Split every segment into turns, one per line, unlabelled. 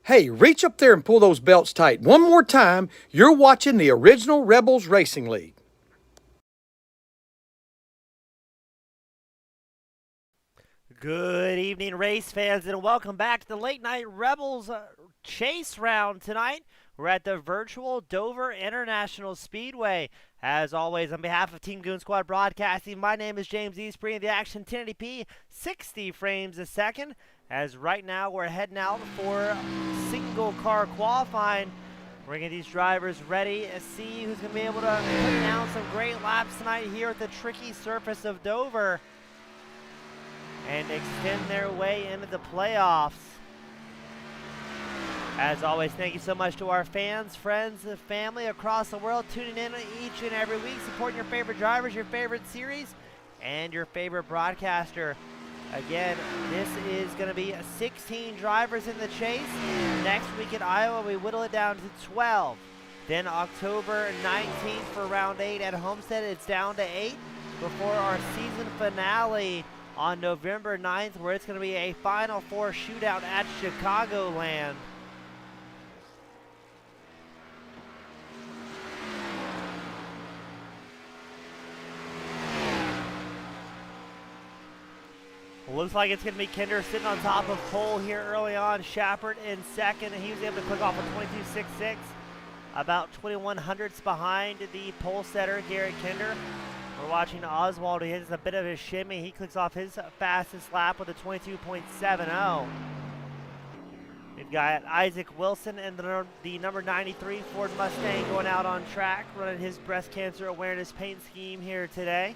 Hey, reach up there and pull those belts tight. One more time, you're watching the original Rebels Racing League.
Good evening, race fans, and welcome back to the Late Night Rebels chase round tonight. We're at the virtual Dover International Speedway. As always, on behalf of Team Goon Squad Broadcasting, my name is James Eastbury of the Action 1080p, 60 frames a second. As right now, we're heading out for single car qualifying. We're going to get these drivers ready to see who's going to be able to put down some great laps tonight here at the tricky surface of Dover and extend their way into the playoffs. As always, thank you so much to our fans, friends, and family across the world tuning in each and every week, supporting your favorite drivers, your favorite series, and your favorite broadcaster. Again, this is going to be 16 drivers in the chase. Next week at Iowa, we whittle it down to 12. Then October 19th for round 8 at Homestead, it's down to 8 before our season finale on November 9th, where it's going to be a Final Four shootout at Chicagoland. Looks like it's going to be Kinder sitting on top of Cole here early on. Shepard in second, and he was able to click off a 22.66, about 21 hundredths behind the pole setter, Garrett Kinder. We're watching Oswald. He hits a bit of his shimmy. He clicks off his fastest lap with a 22.70. We've got Isaac Wilson and the number 93 Ford Mustang going out on track, running his breast cancer awareness paint scheme here today.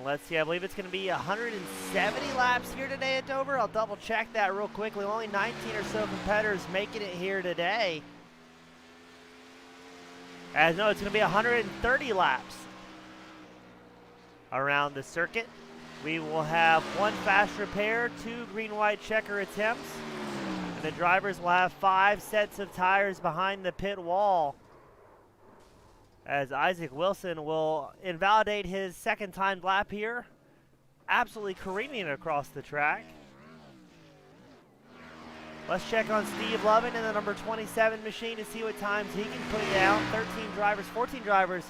Let's see, I believe it's going to be 170 laps here today at Dover. I'll double check that real quickly. Only 19 or so competitors making it here today. As no, it's going to be 130 laps around the circuit. We will have one fast repair, 2 green-white checker attempts, and the drivers will have 5 sets of tires behind the pit wall, as Isaac Wilson will invalidate his second-timed lap here, absolutely careening across the track. Let's check on Steve Lovin in the number 27 machine to see what times he can put down. 14 drivers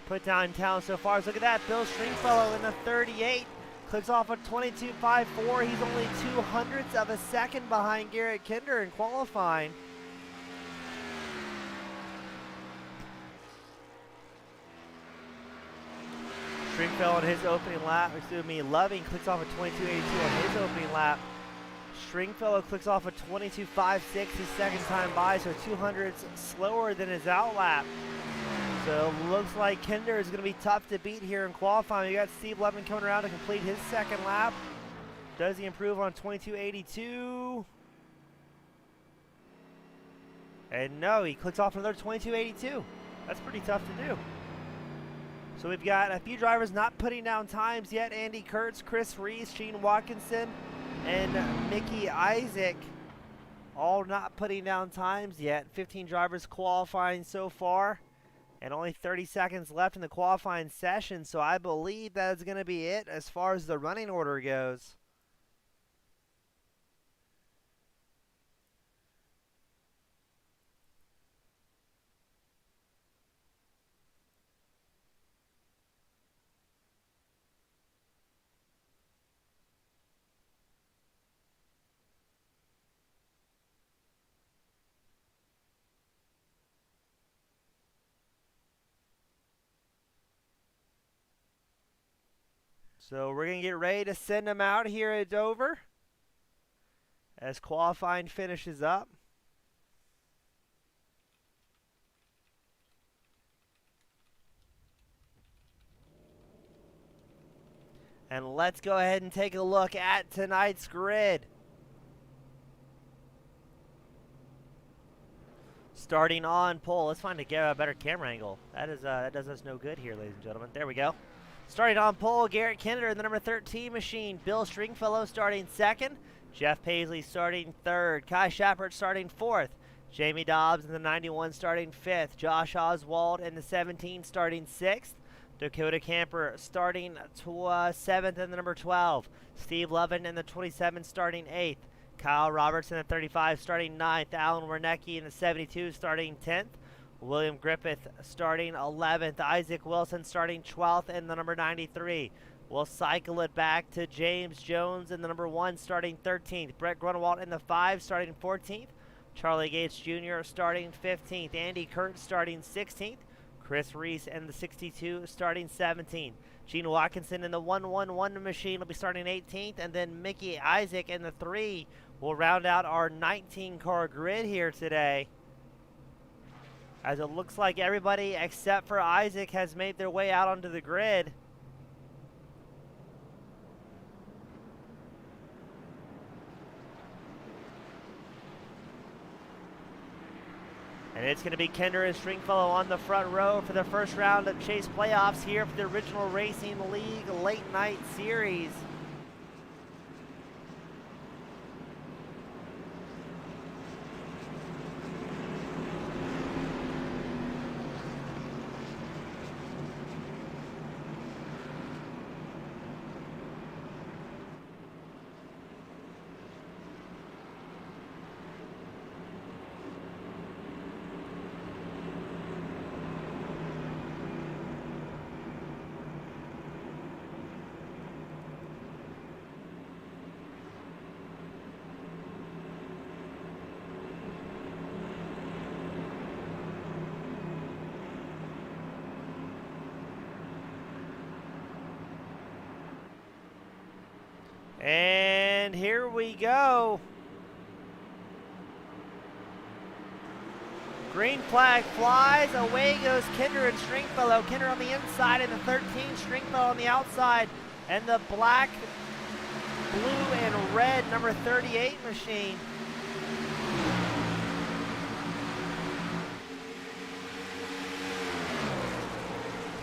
put down in town so far. So look at that, Bill Stringfellow in the 38, clicks off a 22.54. He's only 200ths of a second behind Garrett Kinder in qualifying. Stringfellow on his opening lap, Loving clicks off a 22.82 on his opening lap. Stringfellow clicks off a 22.56 his second time by, so 200s slower than his out lap. So looks like Kinder is going to be tough to beat here in qualifying. You got Steve Lovin coming around to complete his second lap. Does he improve on 22.82? And no, he clicks off another 22.82. That's pretty tough to do. So we've got a few drivers not putting down times yet. Andy Kurtz, Chris Reese, Sheen Watkinson, and Mickey Isaac all not putting down times yet. 15 drivers qualifying so far, and only 30 seconds left in the qualifying session. So I believe that's going to be it as far as the running order goes. So we're going to get ready to send them out here at Dover as qualifying finishes up. And let's go ahead and take a look at tonight's grid. Starting on pole. Let's find a better camera angle. That does us no good here, ladies and gentlemen. There we go. Starting on pole, Garrett Kinder in the number 13 machine. Bill Stringfellow starting second. Jeff Paisley starting third. Kai Shappert starting fourth. Jamie Dobbs in the 91 starting fifth. Josh Oswald in the 17 starting sixth. Dakota Camper starting seventh in the number 12. Steve Levin in the 27 starting eighth. Kyle Roberts in the 35 starting ninth. Alan Wernicke in the 72 starting 10th. William Griffith starting 11th. Isaac Wilson starting 12th in the number 93. We'll cycle it back to James Jones in the number 1 starting 13th. Brett Grunewald in the 5 starting 14th. Charlie Gates Jr. starting 15th. Andy Kurt starting 16th. Chris Reese in the 62 starting 17th. Gene Watkinson in the 111 machine will be starting 18th. And then Mickey Isaac in the 3 will round out our 19-car grid here today, as it looks like everybody except for Isaac has made their way out onto the grid. And it's going to be Kinder and Stringfellow on the front row for the first round of Chase playoffs here for the Original Racing League Late Night Series. And here we go. Green flag flies. Away goes Kinder and Stringfellow. Kinder on the inside and the 13, Stringfellow on the outside. And the black, blue, and red number 38 machine.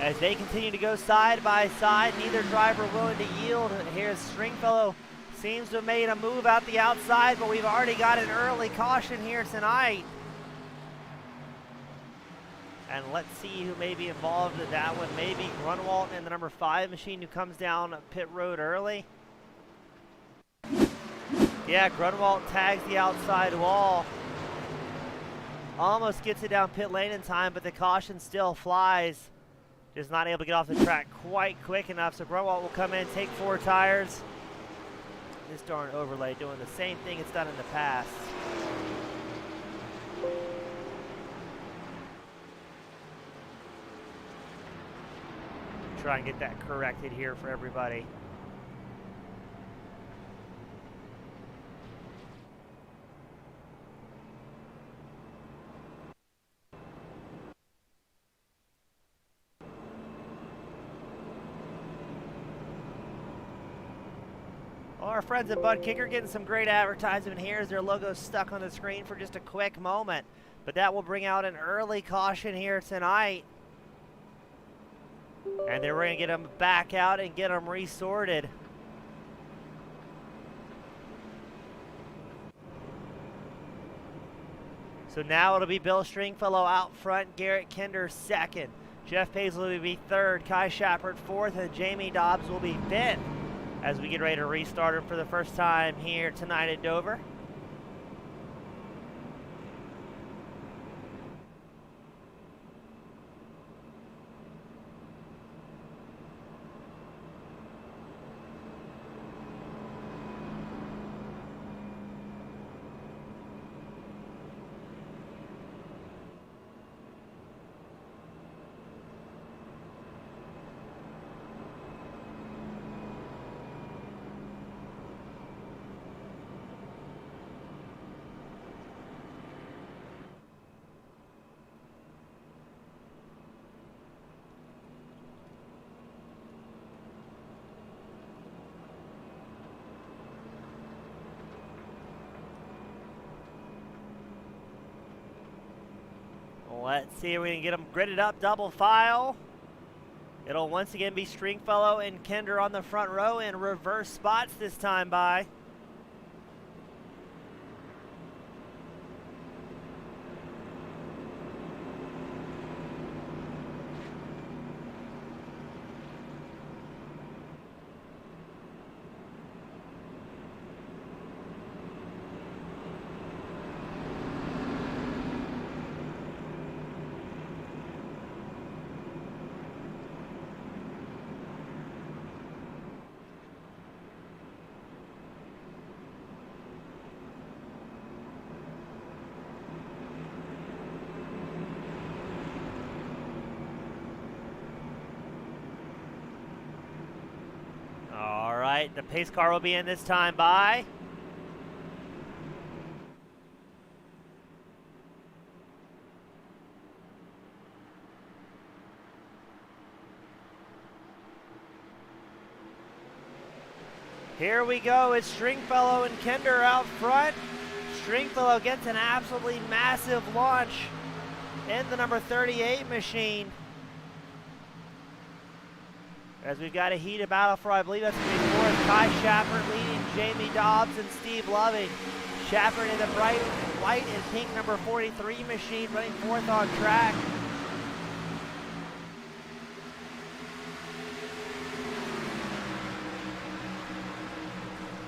As they continue to go side by side, neither driver willing to yield. Here's Stringfellow. Seems to have made a move out the outside, but we've already got an early caution here tonight. And let's see who may be involved in that one. Maybe Grunwald and the number 5 machine who comes down pit road early. Yeah, Grunwald tags the outside wall. Almost gets it down pit lane in time, but the caution still flies. Just not able to get off the track quite quick enough, so Grunwald will come in, take 4 tires. This darn overlay doing the same thing it's done in the past. Try and get that corrected here for everybody. Well, our friends at Bud Kicker getting some great advertisement here as their logo's stuck on the screen for just a quick moment. But that will bring out an early caution here tonight. And then we're going to get them back out and get them resorted. So now it'll be Bill Stringfellow out front, Garrett Kinder second. Jeff Paisley will be third, Kai Shappert fourth, and Jamie Dobbs will be fifth as we get ready to restart him for the first time here tonight at Dover. Let's see if we can get them gridded up, double file. It'll once again be Stringfellow and Kinder on the front row in reverse spots this time by. All right, the pace car will be in this time by. Here we go, it's Stringfellow and Kinder out front. Stringfellow gets an absolutely massive launch in the number 38 machine. As we've got a heated battle for, I believe that's going to be fourth. Kai Shafford leading Jamie Dobbs and Steve Loving. Shafford in the bright white and pink number 43 machine running fourth on track.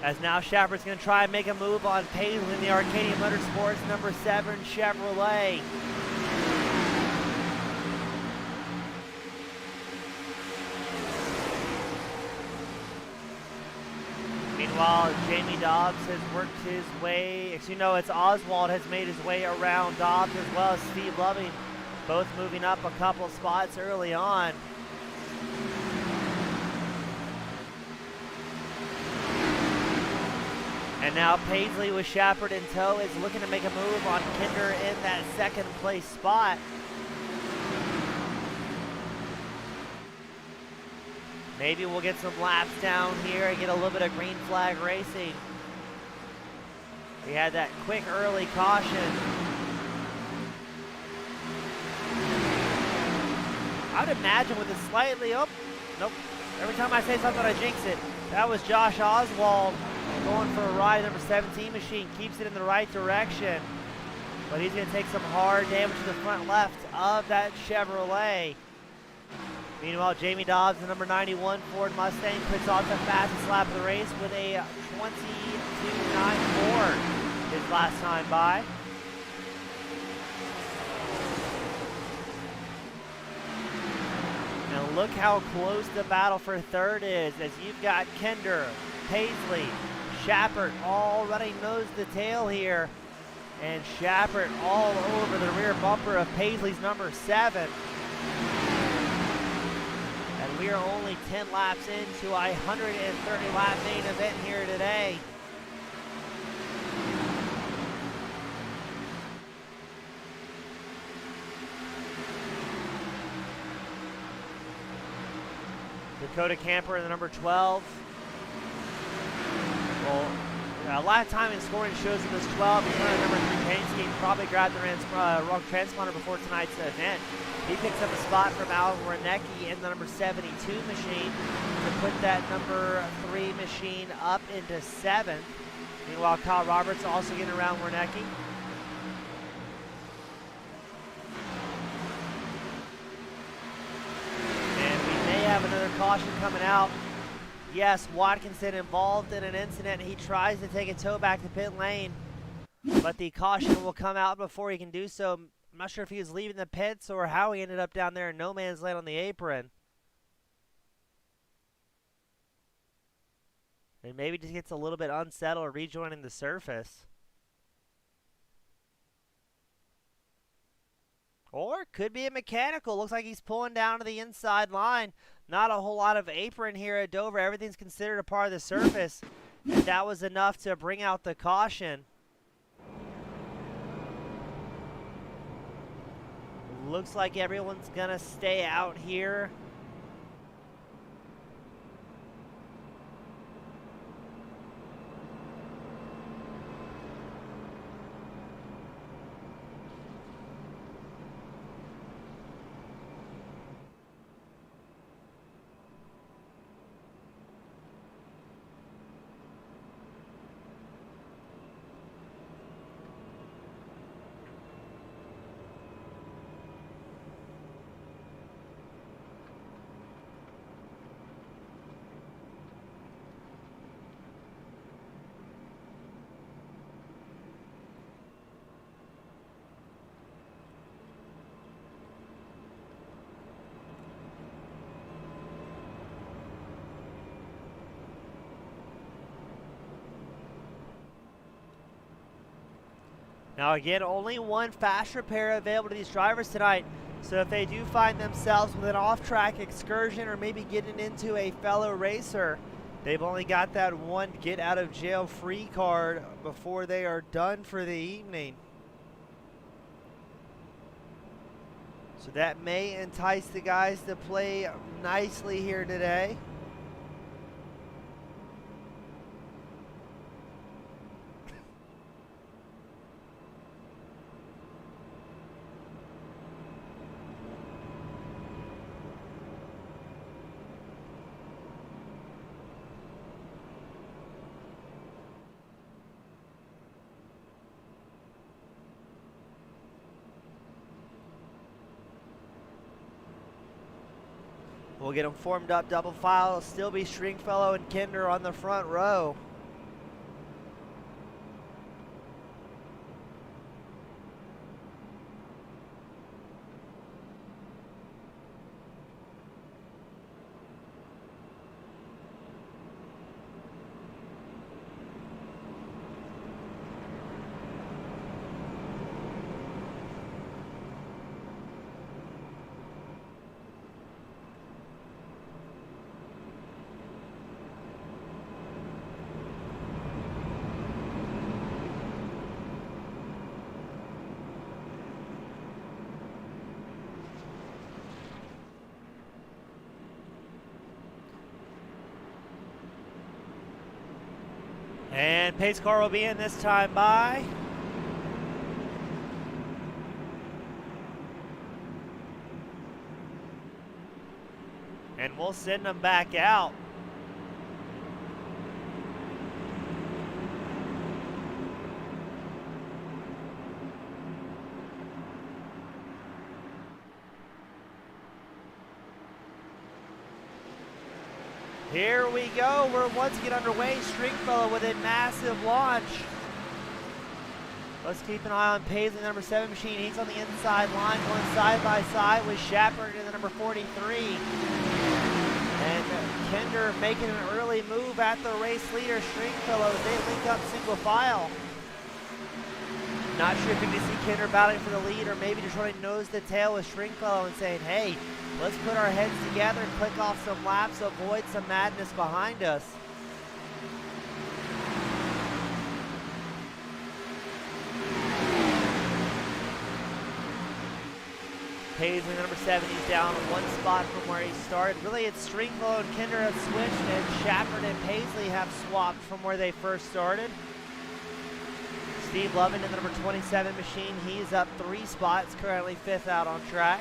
As now Shafford's going to try and make a move on Paisley in the Arcadia Motorsports number 7 Chevrolet. Meanwhile, Jamie Dobbs has worked his way, it's Oswald has made his way around Dobbs as well as Steve Loving, both moving up a couple spots early on. And now Paisley with Shafford in tow is looking to make a move on Kinder in that second place spot. Maybe we'll get some laps down here and get a little bit of green flag racing. We had that quick early caution. I would imagine with a slightly, nope. Every time I say something, I jinx it. That was Josh Oswald going for a ride. Number 17 machine keeps it in the right direction, but he's going to take some hard damage to the front left of that Chevrolet. Meanwhile, Jamie Dobbs, the number 91 Ford Mustang, puts off the fastest lap of the race with a 22.94 his last time by. And look how close the battle for third is, as you've got Kinder, Paisley, Shafford all running nose to tail here. And Shafford all over the rear bumper of Paisley's number 7. And we are only 10 laps into a 130 lap main event here today. Dakota Camper in the number 12. Well, a lot of time in scoring shows him as 12. He's running number 3 paint scheme. Probably grabbed the wrong transponder before tonight's event. He picks up a spot from Al Warnecki in the number 72 machine to put that number 3 machine up into 7th. Meanwhile, Kyle Roberts also getting around Warnecki. And we may have another caution coming out. Yes, Watkinson involved in an incident. He tries to take a tow back to pit lane, but the caution will come out before he can do so. I'm not sure if he was leaving the pits or how he ended up down there in no man's land on the apron. And maybe just gets a little bit unsettled rejoining the surface. Or it could be a mechanical. Looks like he's pulling down to the inside line. Not a whole lot of apron here at Dover. Everything's considered a part of the surface. And that was enough to bring out the caution. Looks like everyone's gonna stay out here. Now again, only one fast repair available to these drivers tonight. So if they do find themselves with an off-track excursion or maybe getting into a fellow racer, they've only got that one get-out-of-jail-free card before they are done for the evening. So that may entice the guys to play nicely here today. We'll get them formed up double file. It'll still be Stringfellow and Kinder on the front row. And pace car will be in this time by and we'll send them back out. Here we go. We're once again underway. Stringfellow with a massive launch. Let's keep an eye on Paisley, the number 7 machine. He's on the inside line, going side by side with Shepard in the number 43. And Kinder making an early move at the race leader, Stringfellow. They link up single file. Not sure if you can see Kinder battling for the lead or maybe just running nose to tail with Stringfellow and saying, hey, let's put our heads together, click off some laps, avoid some madness behind us. Paisley, number 7, he's down one spot from where he started. Really, it's Stringfellow and Kinder have switched, and Shepard and Paisley have swapped from where they first started. Steve Lovin in the number 27 machine, he's up 3 spots, currently 5th out on track.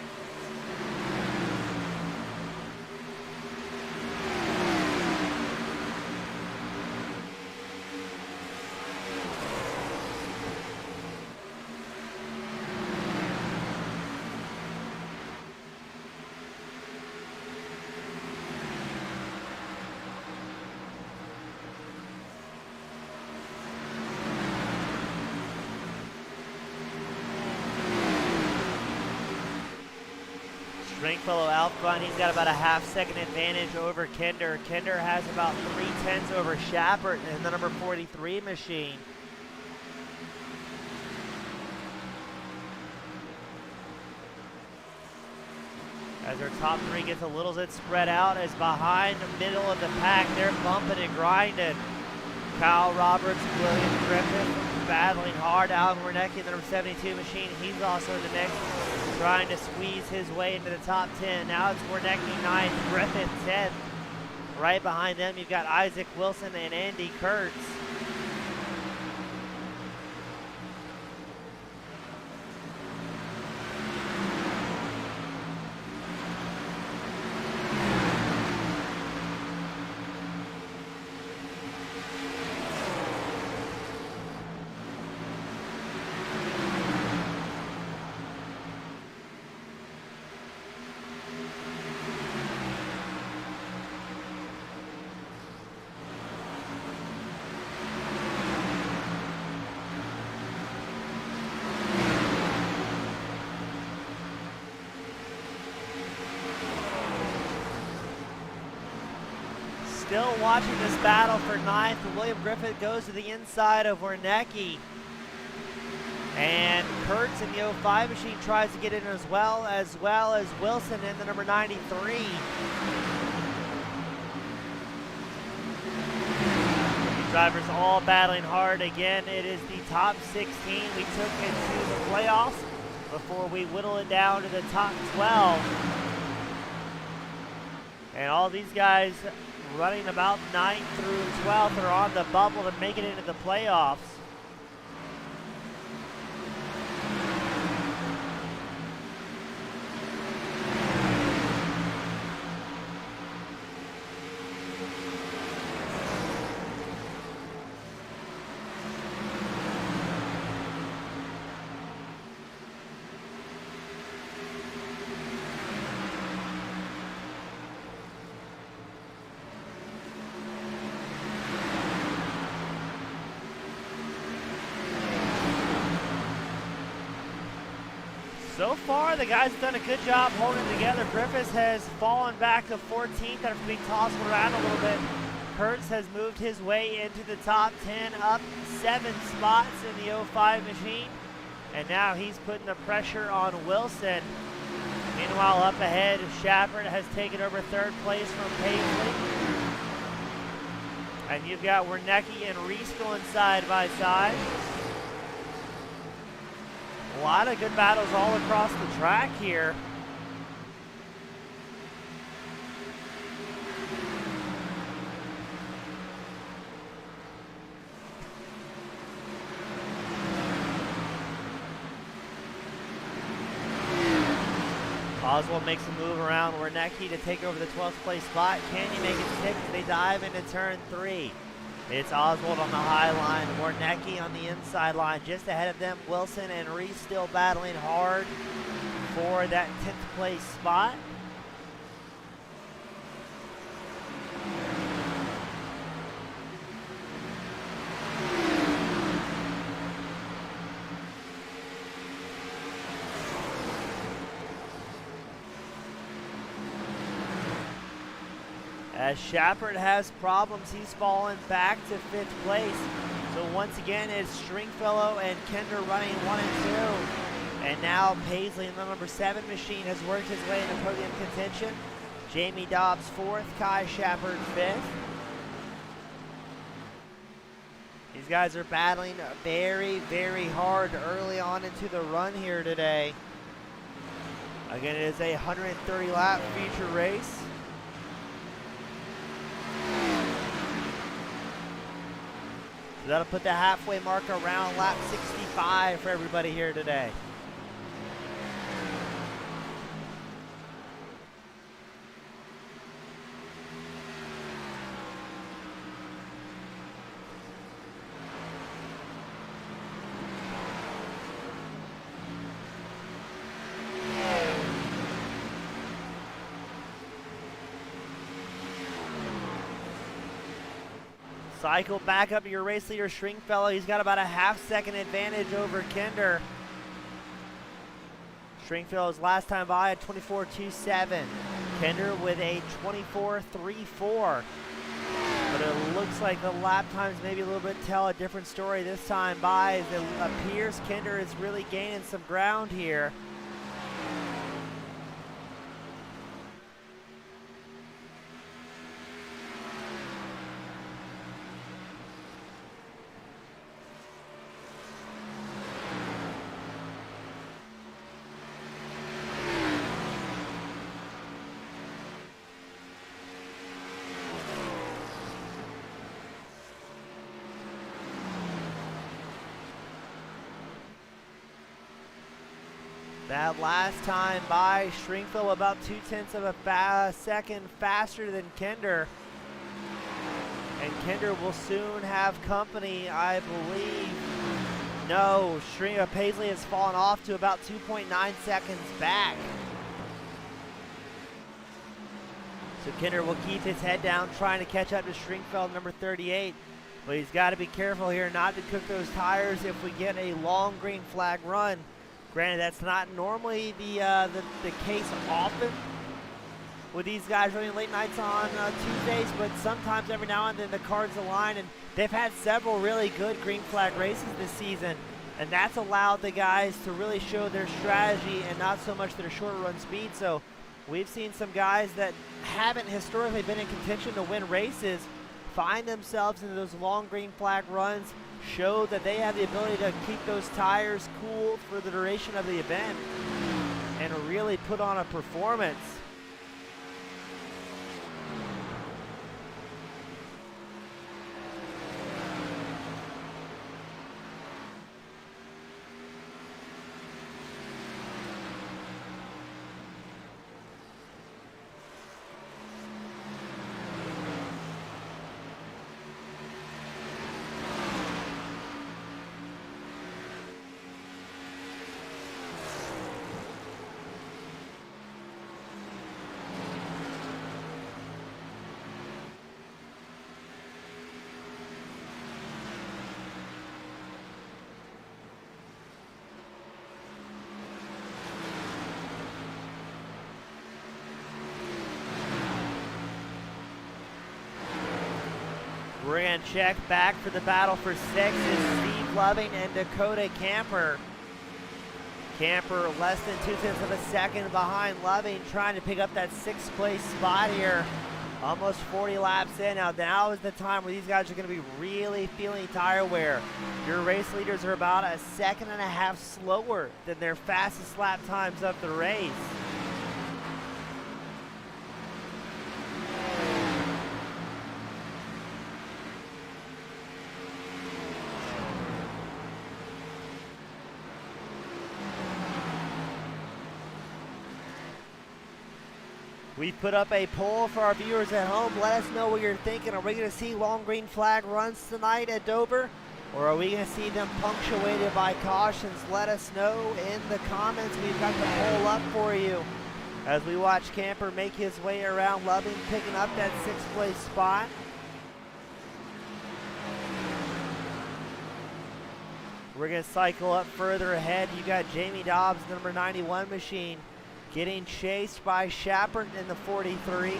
Stringfellow out front, he's got about a half-second advantage over Kinder. Kinder has about 3/10 over Shepard in the number 43 machine. As our top 3 gets a little bit spread out, as behind the middle of the pack, they're bumping and grinding. Kyle Roberts, William Griffin battling hard. Alan Wernicke in the number 72 machine, he's also in the mix, trying to squeeze his way into the top 10. Now it's Wernicke 9th, Griffin 10th. Right behind them, you've got Isaac Wilson and Andy Kurtz. Still watching this battle for 9th. William Griffith goes to the inside of Wernicke. And Kurtz in the 05 machine tries to get in as well as Wilson in the number 93. Drivers all battling hard. Again, it is the top 16 we took into the playoffs before we whittle it down to the top 12. And all these guys running about 9th through 12th are on the bubble to make it into the playoffs. So far, the guys have done a good job holding together. Griffiths has fallen back to 14th after being tossed around a little bit. Kurtz has moved his way into the top 10, up 7 spots in the 05 machine. And now he's putting the pressure on Wilson. Meanwhile, up ahead, Shepard has taken over 3rd place from Paisley. And you've got Wernicke and Reese going side by side. A lot of good battles all across the track here. Oswald makes a move around Wernicke to take over the 12th place spot. Can you make it stick as they dive into turn 3? It's Oswald on the high line, Wernicke on the inside line. Just ahead of them, Wilson and Reese still battling hard for that 10th place spot. As Shepard has problems, he's fallen back to 5th place. So once again, it's Stringfellow and Kinder running 1 and 2. And now Paisley in the number 7 machine has worked his way into podium contention. Jamie Dobbs 4th, Kai Shepard 5th. These guys are battling very, very hard early on into the run here today. Again, it is a 130 lap feature race. So that'll put the halfway mark around lap 65 for everybody here today. Cycle back up to your race leader, Stringfellow. He's got about a half-second advantage over Kinder. Stringfellow's last time by at 24.27. Kinder with a 24.34. But it looks like the lap times maybe a little bit tell a different story this time by. As it appears Kinder is really gaining some ground here. That last time by, Stringfellow about 0.2 of a second faster than Kinder. And Kinder will soon have company, I believe. No, Paisley has fallen off to about 2.9 seconds back. So Kinder will keep his head down, trying to catch up to Stringfellow, number 38. But he's got to be careful here not to cook those tires if we get a long green flag run. Granted, that's not normally the case often with these guys running late nights on Tuesdays, but sometimes every now and then the cards align, and they've had several really good green flag races this season. and that's allowed the guys to really show their strategy and not so much their short run speed. So we've seen some guys that haven't historically been in contention to win races find themselves in those long green flag runs, show that they have the ability to keep those tires cool for the duration of the event and really put on a performance. We're going to check back for the battle for 6 is Steve Loving and Dakota Camper. Camper less than 0.2 of a second behind Loving, trying to pick up that 6th place spot here. Almost 40 laps in. Now is the time where these guys are going to be really feeling tire wear. Your race leaders are about 1.5 seconds slower than their fastest lap times of the race. We've put up a poll for our viewers at home. Let us know what you're thinking. Are we going to see long green flag runs tonight at Dover? Or are we going to see them punctuated by cautions? Let us know in the comments. We've got the poll up for you as we watch Camper make his way around Loving, picking up that 6th place spot. We're going to cycle up further ahead. You got Jamie Dobbs, the number 91 machine, getting chased by Shepard in the 43.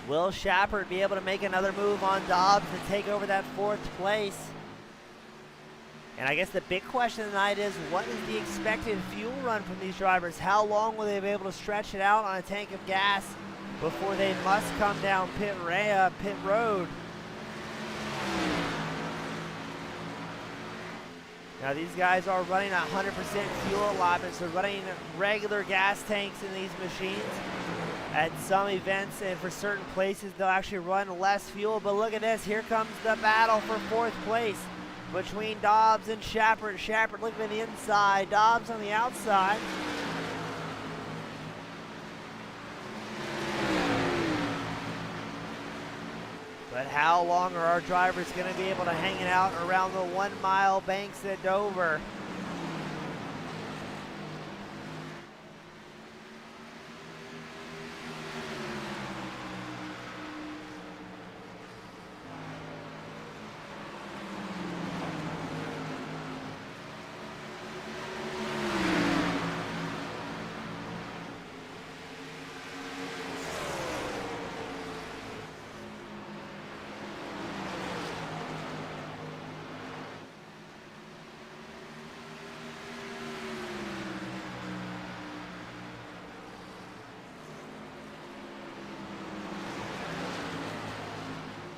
Will Shepard be able to make another move on Dobbs to take over that 4th place? And I guess the big question tonight is, what is the expected fuel run from these drivers? How long will they be able to stretch it out on a tank of gas before they must come down pit road? Now these guys are running 100% fuel allotment, so running regular gas tanks in these machines. At some events and for certain places, they'll actually run less fuel. But look at this. Here comes the battle for 4th place between Dobbs and Shepard. Shepard looking at the inside. Dobbs on the outside. But how long are our drivers going to be able to hang it out around the 1 mile banks at Dover?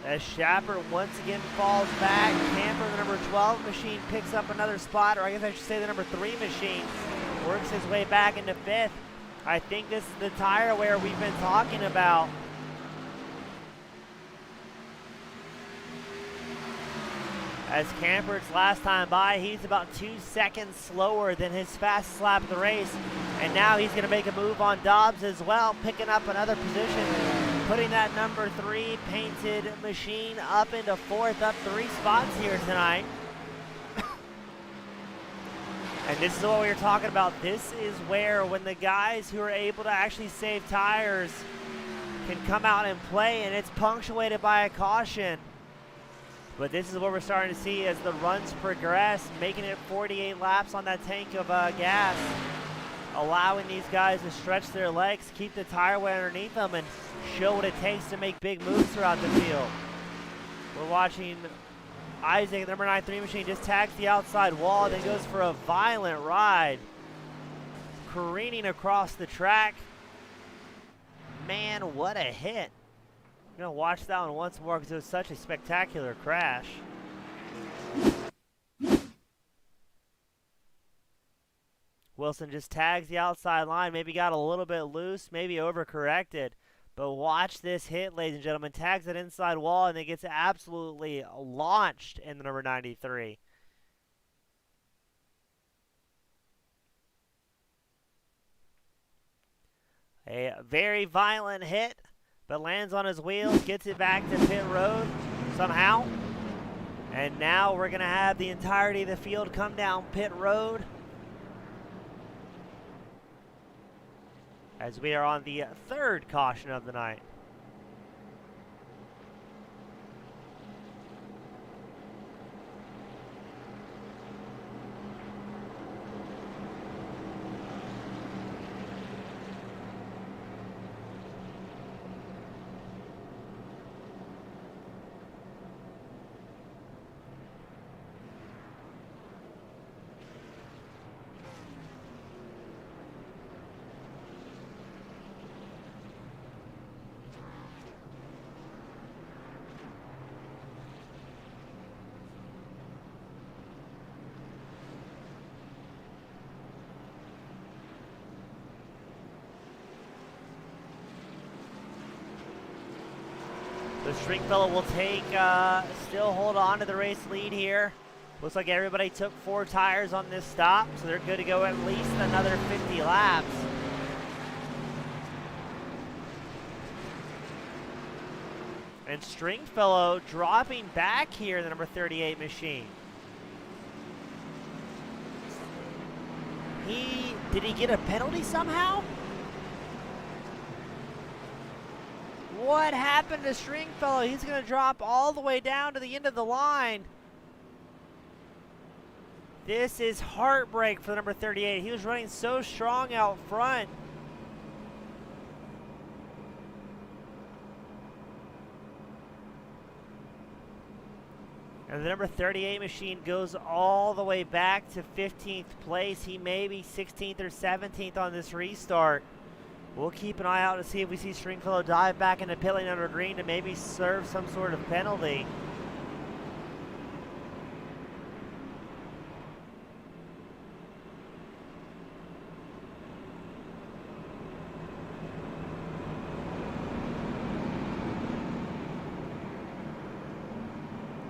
As Shepard once again falls back, Camper, the number 12 machine, picks up another spot, or I guess I should say the number 3 machine, works his way back into 5th. I think this is the tire wear we've been talking about. As Camper's last time by, he's about 2 seconds slower than his fastest lap of the race. And now he's going to make a move on Dobbs as well, picking up another position, putting that number 3 painted machine up into 4th, up 3 spots here tonight. And this is what we were talking about. This is where, when the guys who are able to actually save tires can come out and play, and it's punctuated by a caution. But this is what we're starting to see as the runs progress, making it 48 laps on that tank of gas, allowing these guys to stretch their legs, keep the tire weight underneath them, and show what it takes to make big moves throughout the field. We're watching Isaac, number 9 machine, just tags the outside wall, then goes for a violent ride, careening across the track. Man, what a hit. I'm going to watch that one once more because it was such a spectacular crash. Wilson just tags the outside line, maybe got a little bit loose, maybe overcorrected. But watch this hit, ladies and gentlemen. Tags that inside wall and then gets absolutely launched in the number 93. A very violent hit, but lands on his wheels, gets it back to pit road somehow. And now we're going to have the entirety of the field come down pit road as we are on the 3rd caution of the night. The Stringfellow will take, still hold on to the race lead here. Looks like everybody took 4 tires on this stop, so they're good to go at least another 50 laps. And Stringfellow dropping back here in the number 38 machine. Did he get a penalty somehow? What happened to Stringfellow? He's going to drop all the way down to the end of the line. This is heartbreak for the number 38. He was running so strong out front. And the number 38 machine goes all the way back to 15th place. He may be 16th or 17th on this restart. We'll keep an eye out to see if we see Stringfellow dive back into pit lane under green to maybe serve some sort of penalty.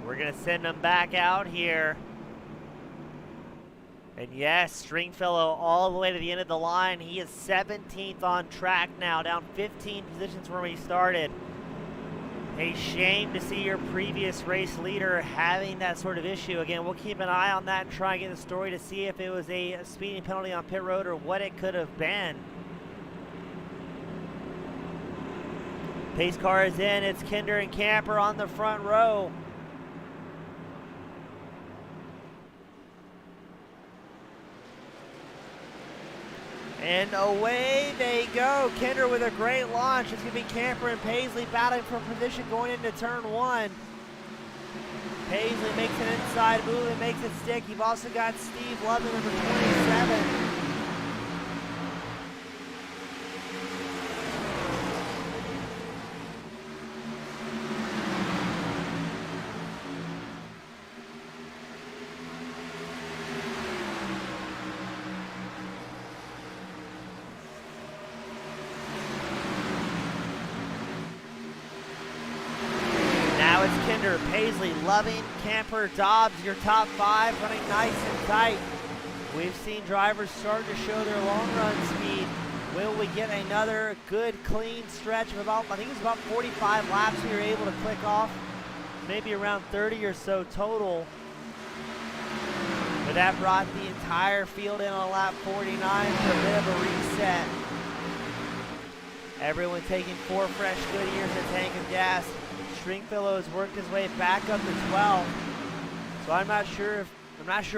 We're going to send him back out here. And yes, Stringfellow all the way to the end of the line. He is 17th on track now, down 15 positions from where he started. A shame to see your previous race leader having that sort of issue. Again, we'll keep an eye on that and try and get the story to see if it was a speeding penalty on pit road or what it could have been. Pace car is in. It's Kinder and Camper on the front row. And away they go. Kinder with a great launch. It's going to be Camper and Paisley battling for position going into turn 1. Paisley makes an inside move and makes it stick. You've also got Steve Love, number 27. Paisley, Loving, Camper, Dobbs, your top 5 running nice and tight. We've seen drivers start to show their long run speed Will we get another good, clean stretch of about, I think it's about 45 laps we were able to click off. Maybe around 30 or so total. But that brought the entire field in on lap 49 for a bit of a reset. Everyone taking 4 fresh Goodyears and a tank of gas. Stringfellow has worked his way back up to 12. So I'm not sure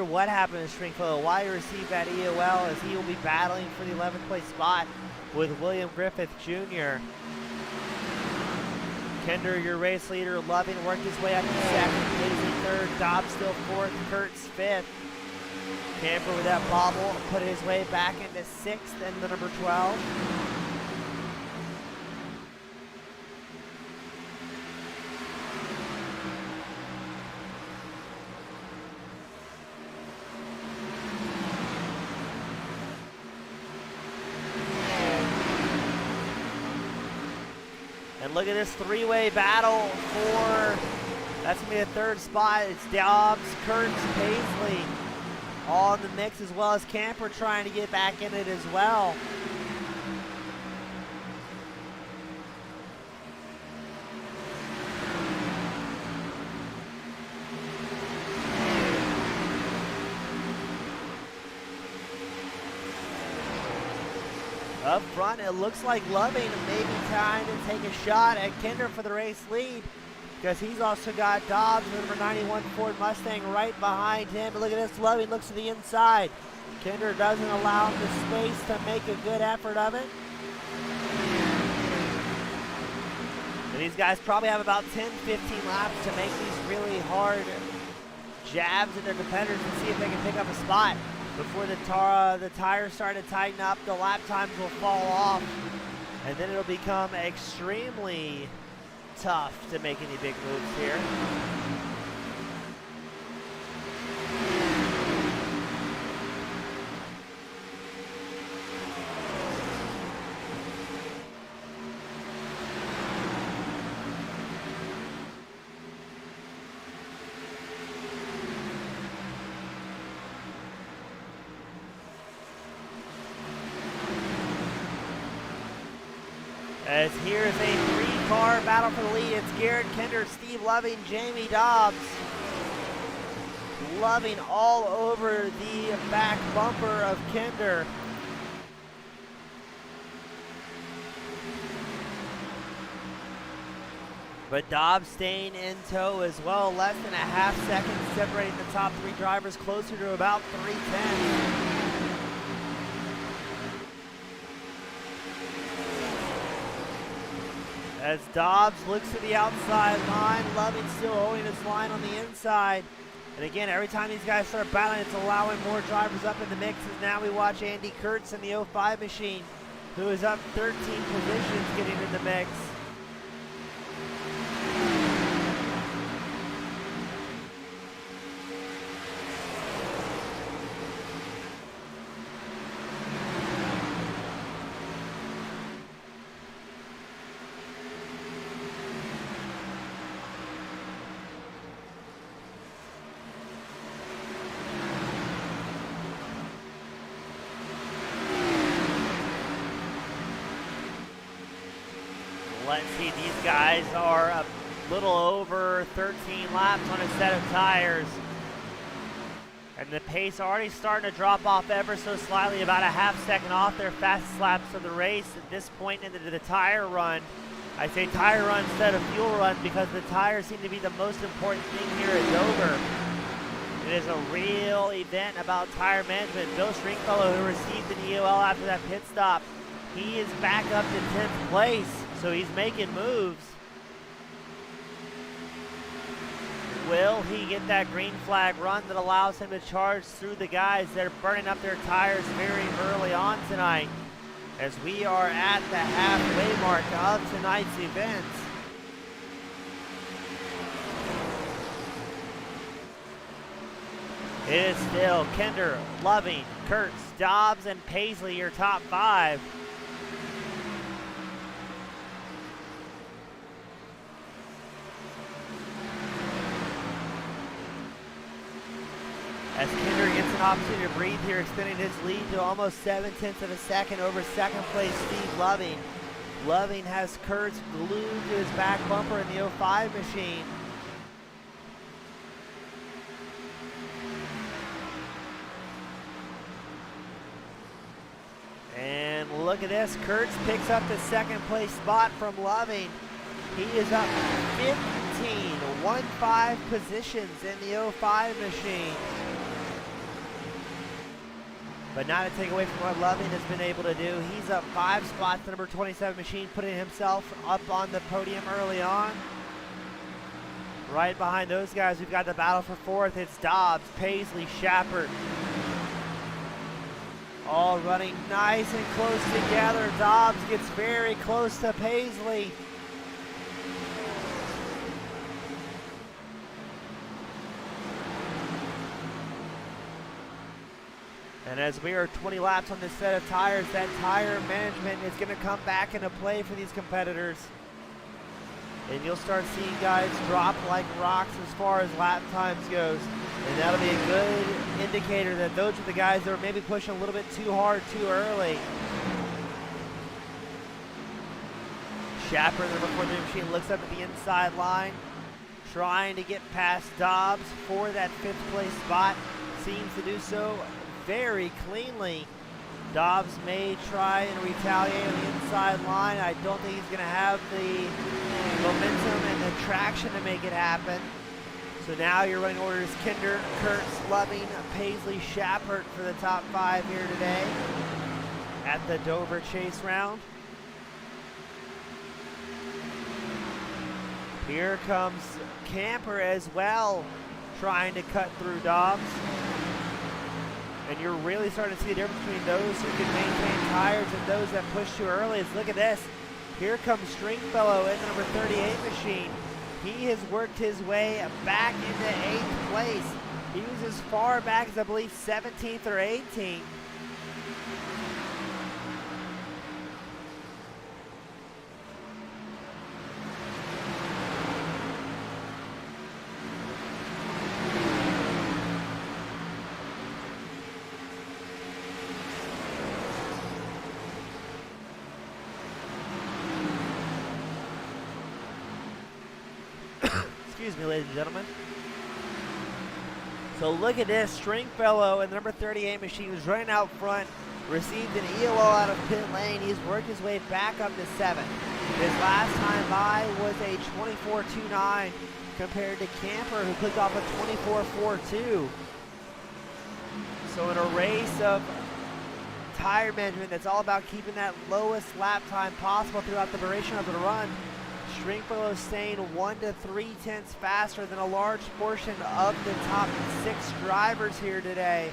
what happened to Stringfellow, why he received that EOL, as he will be battling for the 11th place spot with William Griffith Jr. Kinder, your race leader, Loving, worked his way up to second, Paisley third, Dobbs still fourth, Kurtz fifth. Camper with that bobble put his way back into sixth and the number 12. And look at this three-way battle for, that's going to be the third spot. It's Dobbs, Kurtz, Paisley all in the mix, as well as Camper trying to get back in it as well. Up front, it looks like Loving may be trying to take a shot at Kinder for the race lead, because he's also got Dobbs, the number 91 Ford Mustang, right behind him. But look at this, Loving looks to the inside. Kinder doesn't allow him the space to make a good effort of it. And these guys probably have about 10, 15 laps to make these really hard jabs at their competitors and see if they can pick up a spot. Before the tires start to tighten up, the lap times will fall off, and then it'll become extremely tough to make any big moves here. As here's a three-car battle for the lead. It's Garrett Kinder, Steve Loving, Jamie Dobbs. Loving all over the back bumper of Kinder. But Dobbs staying in tow as well. Less than a half second separating the top three drivers, closer to about 3:10. As Dobbs looks to the outside line, Loving still holding his line on the inside. And again, every time these guys start battling, it's allowing more drivers up in the mix. As now we watch Andy Kurtz in the 05 machine, who is up 13 positions getting in the mix. Let's see, these guys are a little over 13 laps on a set of tires. And the pace already starting to drop off ever so slightly, about a half second off their fastest laps of the race at this point into the tire run. I say tire run instead of fuel run because the tires seem to be the most important thing here at Dover. It is a real event about tire management. Bill Stringfellow, who received an EOL after that pit stop, he is back up to 10th place. So he's making moves. Will he get that green flag run that allows him to charge through the guys that are burning up their tires very early on tonight, as we are at the halfway mark of tonight's event? It is still Kinder, Loving, Kurtz, Dobbs, and Paisley, your top five. As Kinder gets an opportunity to breathe here, extending his lead to almost 7/10 of a second over second place Steve Loving. Loving has Kurtz glued to his back bumper in the 05 machine. And look at this, Kurtz picks up the second place spot from Loving. He is up 15 positions in the 05 machine. But not to take away from what Loving has been able to do. He's up 5 spots, the number 27 machine, putting himself up on the podium early on. Right behind those guys, we've got the battle for fourth. It's Dobbs, Paisley, Shepard. All running nice and close together. Dobbs gets very close to Paisley. And as we are 20 laps on this set of tires, that tire management is going to come back into play for these competitors. And you'll start seeing guys drop like rocks as far as lap times goes. And that'll be a good indicator that those are the guys that are maybe pushing a little bit too hard too early. Shapper, the number 43 machine, looks up at the inside line, trying to get past Dobbs for that 5th place spot. Seems to do so very cleanly. Dobbs may try and retaliate on the inside line. I don't think he's going to have the momentum and the traction to make it happen. So now your running order is Kinder, Kurtz, Loving, Paisley, Shapert for the top 5 here today at the Dover Chase round. Here comes Camper as well, trying to cut through Dobbs. And you're really starting to see the difference between those who can maintain tires and those that push too early. Look at this. Here comes Stringfellow in the number 38 machine. He has worked his way back into 8th place. He was as far back as I believe 17th or 18th. Excuse me, ladies and gentlemen. So look at this, Stringfellow in the number 38 machine was running out front, received an EOL out of pit lane. He's worked his way back up to 7th. His last time by was a 24.29 compared to Camper, who clicked off a 24.42. So in a race of tire management that's all about keeping that lowest lap time possible throughout the duration of the run, Stringfellow staying 1 to 3/10 faster than a large portion of the top 6 drivers here today.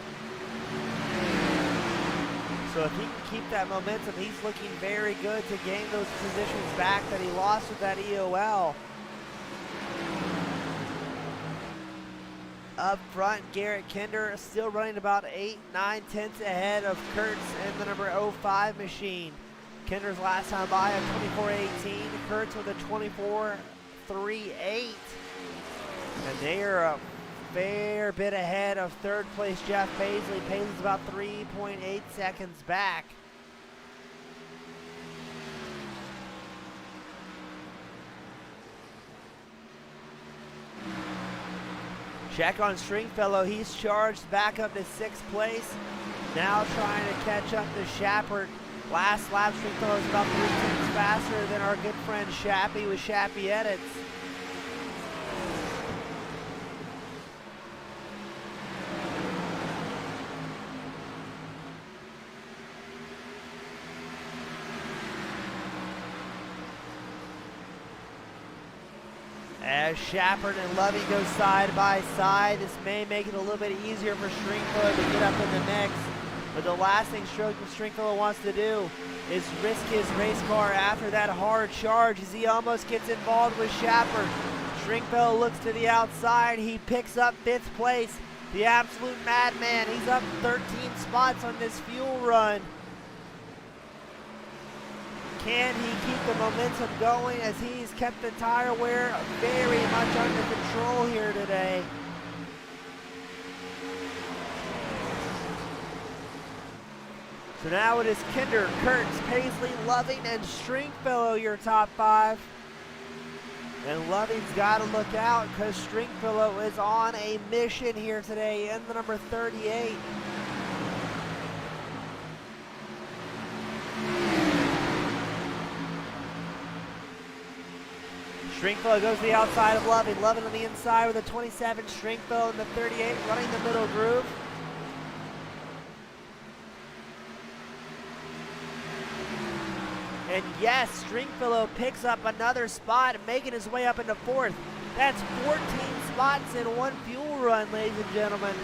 So if he can keep that momentum, he's looking very good to gain those positions back that he lost with that EOL. Up front, Garrett Kinder still running about 8-9 ahead of Kurtz in the number 05 machine. Kinder's last time by a 24.18, Kurtz with a 24.38. And they are a fair bit ahead of 3rd place Jeff Paisley. Paisley's about 3.8 seconds back. Check on Stringfellow, he's charged back up to 6th place. Now trying to catch up to Shapert. Last lap, Stringfellow is about 3/10 faster than our good friend Shappy with Shappy Edits. As Shapard and Lovey go side by side, this may make it a little bit easier for Stringfellow to get up in the mix. But the last thing Stringfellow wants to do is risk his race car after that hard charge as he almost gets involved with Shapard. Stringfellow looks to the outside. He picks up 5th place. The absolute madman. He's up 13 spots on this fuel run. Can he keep the momentum going as he's kept the tire wear very much under control here today? So now it is Kinder, Kurtz, Paisley, Loving, and Stringfellow, your top 5. And Loving's got to look out because Stringfellow is on a mission here today in the number 38. Stringfellow goes to the outside of Loving. Loving on the inside with a 27. Stringfellow in the 38, running the middle groove. And yes, Stringfellow picks up another spot, making his way up into 4th. That's 14 spots in one fuel run, ladies and gentlemen.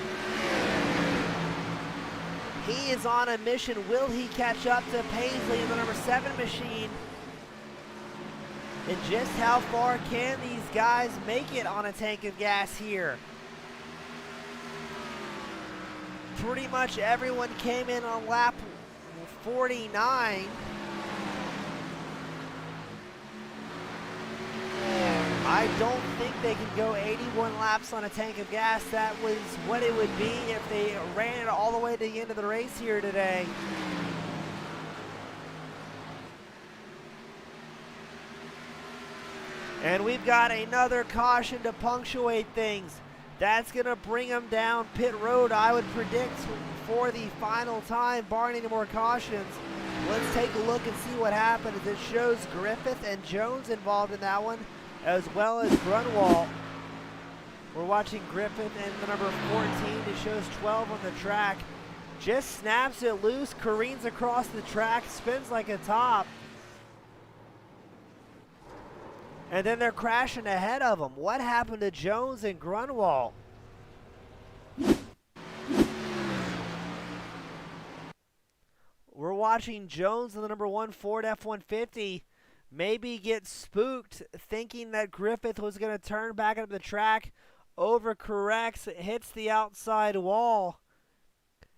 He is on a mission. Will he catch up to Paisley in the number 7 machine? And just how far can these guys make it on a tank of gas here? Pretty much everyone came in on lap 49. I don't think they can go 81 laps on a tank of gas. That was what it would be if they ran it all the way to the end of the race here today. And we've got another caution to punctuate things. That's going to bring them down pit road, I would predict, for the final time, barring any more cautions. Let's take a look and see what happens. It shows Griffith and Jones involved in that one, as well as Grunwald. We're watching Griffith and the number 14. It shows 12 on the track. Just snaps it loose, careens across the track, spins like a top. And then they're crashing ahead of him. What happened to Jones and Grunwald? We're watching Jones in the number 1 Ford F-150 maybe get spooked, thinking that Griffith was going to turn back up the track, overcorrects, hits the outside wall,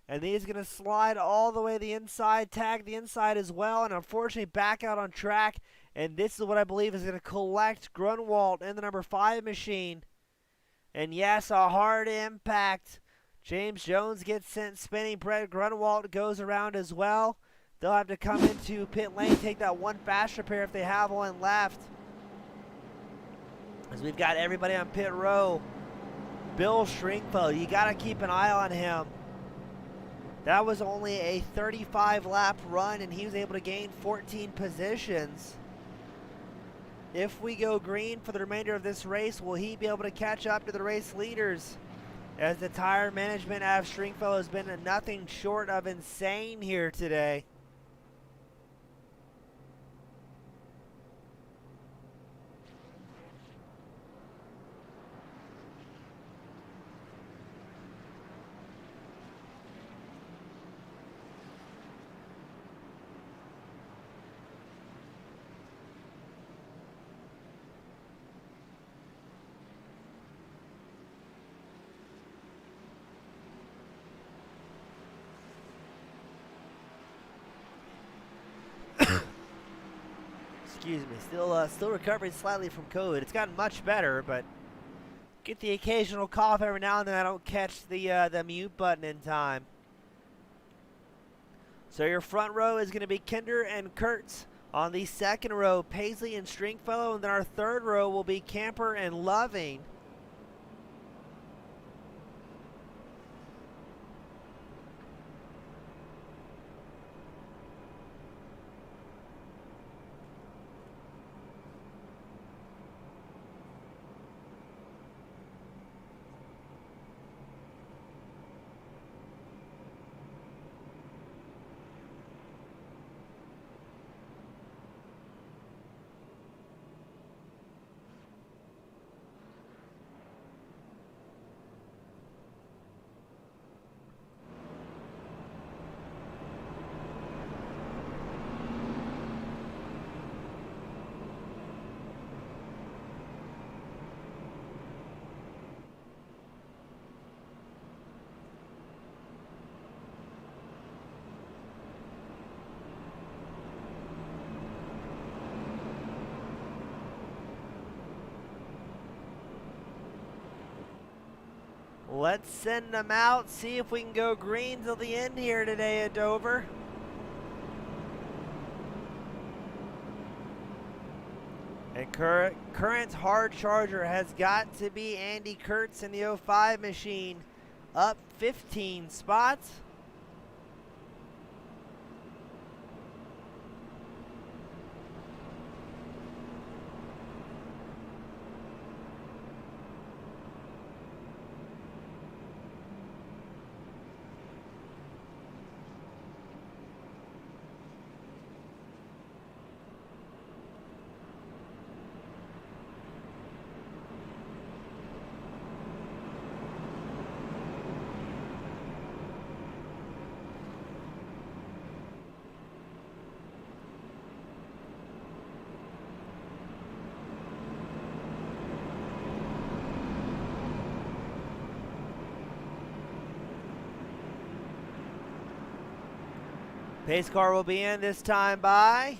and he's going to slide all the way to the inside, tag the inside as well, and unfortunately back out on track. And this is what I believe is going to collect Grunwald in the number 5 machine. And yes, a hard impact. James Jones gets sent spinning. Brett Grunwald goes around as well. They'll have to come into pit lane, take that one fast repair if they have one left. As we've got everybody on pit row. Bill Stringfellow, you got to keep an eye on him. That was only a 35 lap run and he was able to gain 14 positions. If we go green for the remainder of this race, will he be able to catch up to the race leaders? As the tire management out of Stringfellow has been nothing short of insane here today. Excuse me, still recovering slightly from COVID. It's gotten much better, but get the occasional cough every now and then. I don't catch the mute button in time. So your front row is going to be Kinder and Kurtz. On the second row, Paisley and Stringfellow, and then our third row will be Camper and Loving. Let's send them out, see if we can go green till the end here today at Dover. And current hard charger has got to be Andy Kurtz in the 05 machine, up 15 spots. Pace car will be in this time by.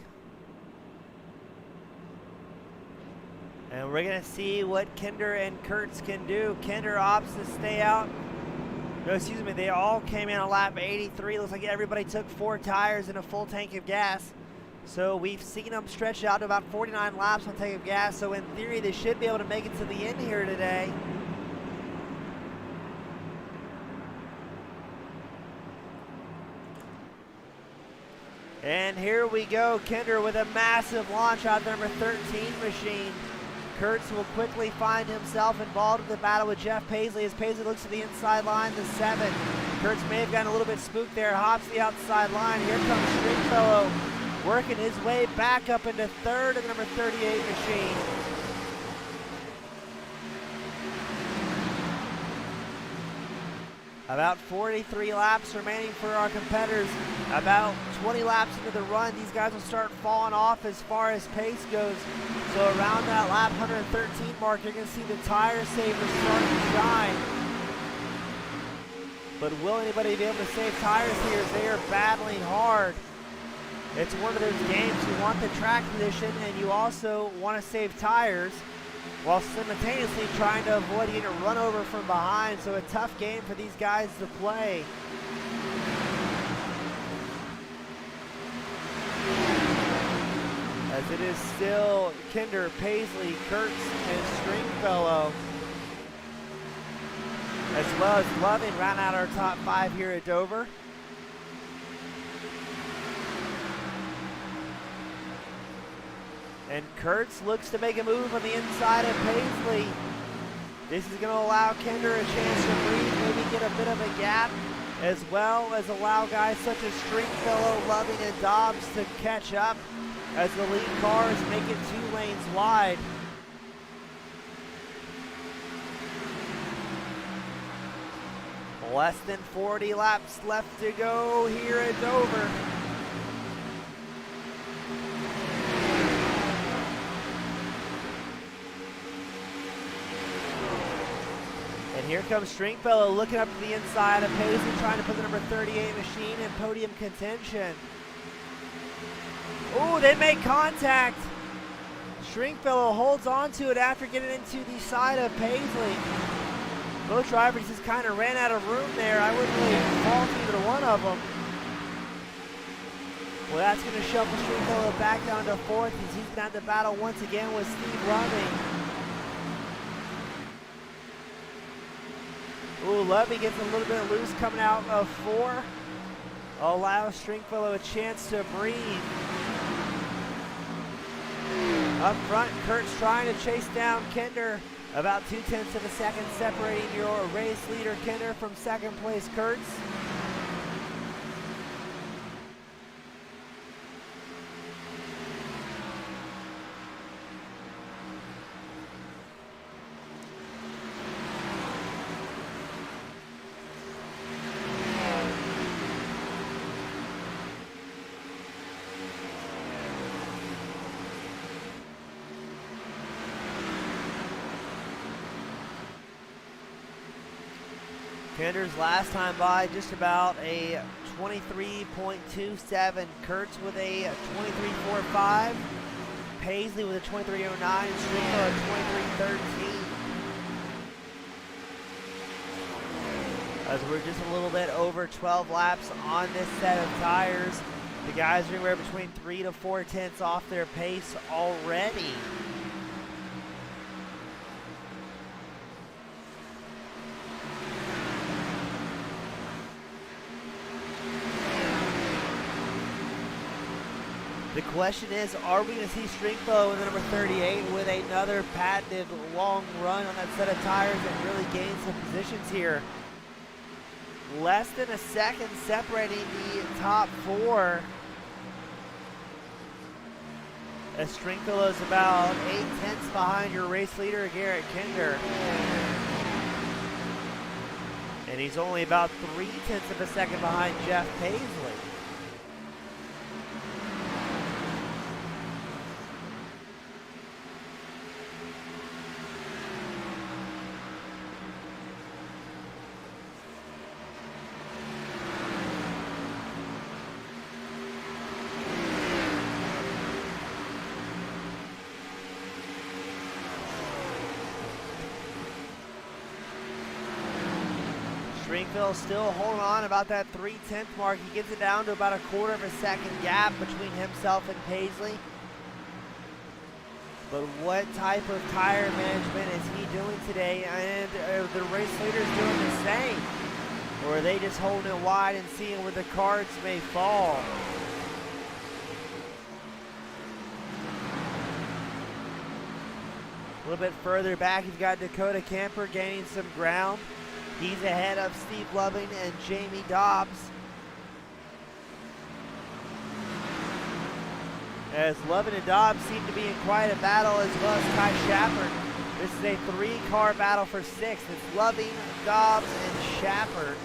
And we're going to see what Kinder and Kurtz can do. Kinder opts to stay out. No, excuse me, they all came in on lap 83. Looks like everybody took 4 tires and a full tank of gas. So we've seen them stretch out to about 49 laps on tank of gas. So in theory, they should be able to make it to the end here today. And here we go, Kinder with a massive launch out the number 13 machine. Kurtz will quickly find himself involved in the battle with Jeff Paisley as Paisley looks to the inside line, the 7. Kurtz may have gotten a little bit spooked there, hops the outside line. Here comes Stringfellow working his way back up into 3rd of the number 38 machine. About 43 laps remaining for our competitors. About 20 laps into the run, these guys will start falling off as far as pace goes. So around that lap 113 mark, you're going to see the tire savers starting to shine. But will anybody be able to save tires here as they are battling hard? It's one of those games you want the track position and you also want to save tires, while simultaneously trying to avoid getting a run over from behind. So a tough game for these guys to play. As it is still Kinder, Paisley, Kurtz, and Stringfellow, as well as Loving round out our top 5 here at Dover. And Kurtz looks to make a move on the inside of Paisley. This is going to allow Kinder a chance to breathe, maybe get a bit of a gap, as well as allow guys such as Stringfellow, Loving, and Dobbs to catch up as the lead cars make it 2 lanes wide. Less than 40 laps left to go here at Dover. And here comes Stringfellow looking up to the inside of Paisley, trying to put the number 38 machine in podium contention. Oh, they make contact. Stringfellow holds on to it after getting into the side of Paisley. Both drivers just kind of ran out of room there. I wouldn't really fault either one of them. Well, that's going to shuffle Stringfellow back down to 4th as he's got to battle once again with Steve Loving. Ooh, Lovey gets a little bit loose coming out of 4. Allows Stringfellow a chance to breathe. Up front, Kurtz trying to chase down Kinder. About 0.2 of a second separating your race leader Kinder from 2nd place Kurtz. Kinder's last time by just about a 23.27. Kurtz with a 23.45. Paisley with a 23.09. Stringfellow at 23.13. As we're just a little bit over 12 laps on this set of tires. The guys are anywhere between 3 to 4 tenths off their pace already. The question is, are we going to see Stringfellow in the number 38 with another patented long run on that set of tires and really gain some positions here? Less than a second separating the top four. As Stringfellow is about 8/10 behind your race leader, Garrett Kinder. And he's only about 3/10 of a second behind Jeff Paisley. Stringfellow still holding on about that 3/10 mark. He gets it down to about a quarter of a second gap between himself and Paisley. But what type of tire management is he doing today? And the race leaders doing the same? Or are they just holding it wide and seeing where the cards may fall? A little bit further back, you've got Dakota Camper gaining some ground. He's ahead of Steve Loving and Jamie Dobbs. As Loving and Dobbs seem to be in quite a battle, as well as Ty Shepard. This is a three-car battle for sixth. It's Loving, Dobbs, and Shepard.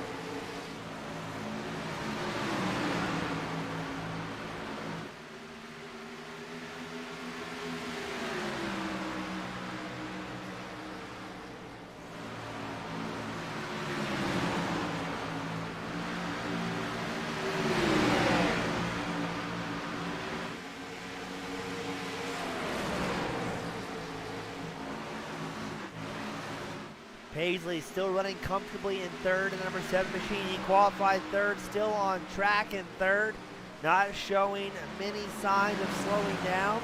Paisley still running comfortably in third in the number 7 machine. He qualified third, still on track in third, not showing many signs of slowing down.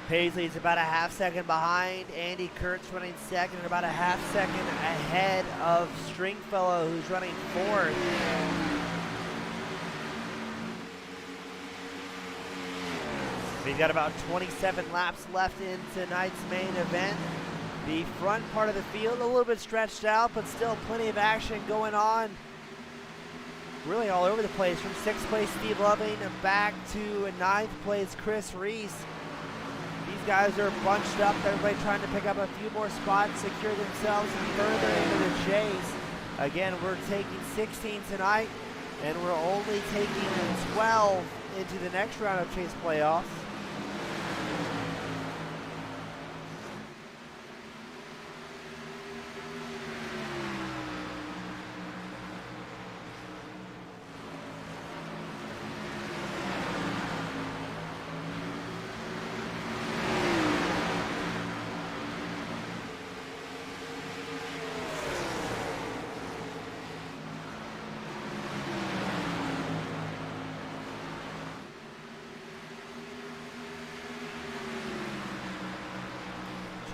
Paisley's about a half second behind. Andy Kurtz running second and about a half second ahead of Stringfellow, who's running fourth. We've got about 27 laps left in tonight's main event. The front part of the field a little bit stretched out, but still plenty of action going on. Really all over the place, from 6th place Steve Loving back to 9th place Chris Reese. These guys are bunched up, everybody trying to pick up a few more spots, secure themselves further into the chase. Again, we're taking 16 tonight, and we're only taking 12 into the next round of chase playoffs.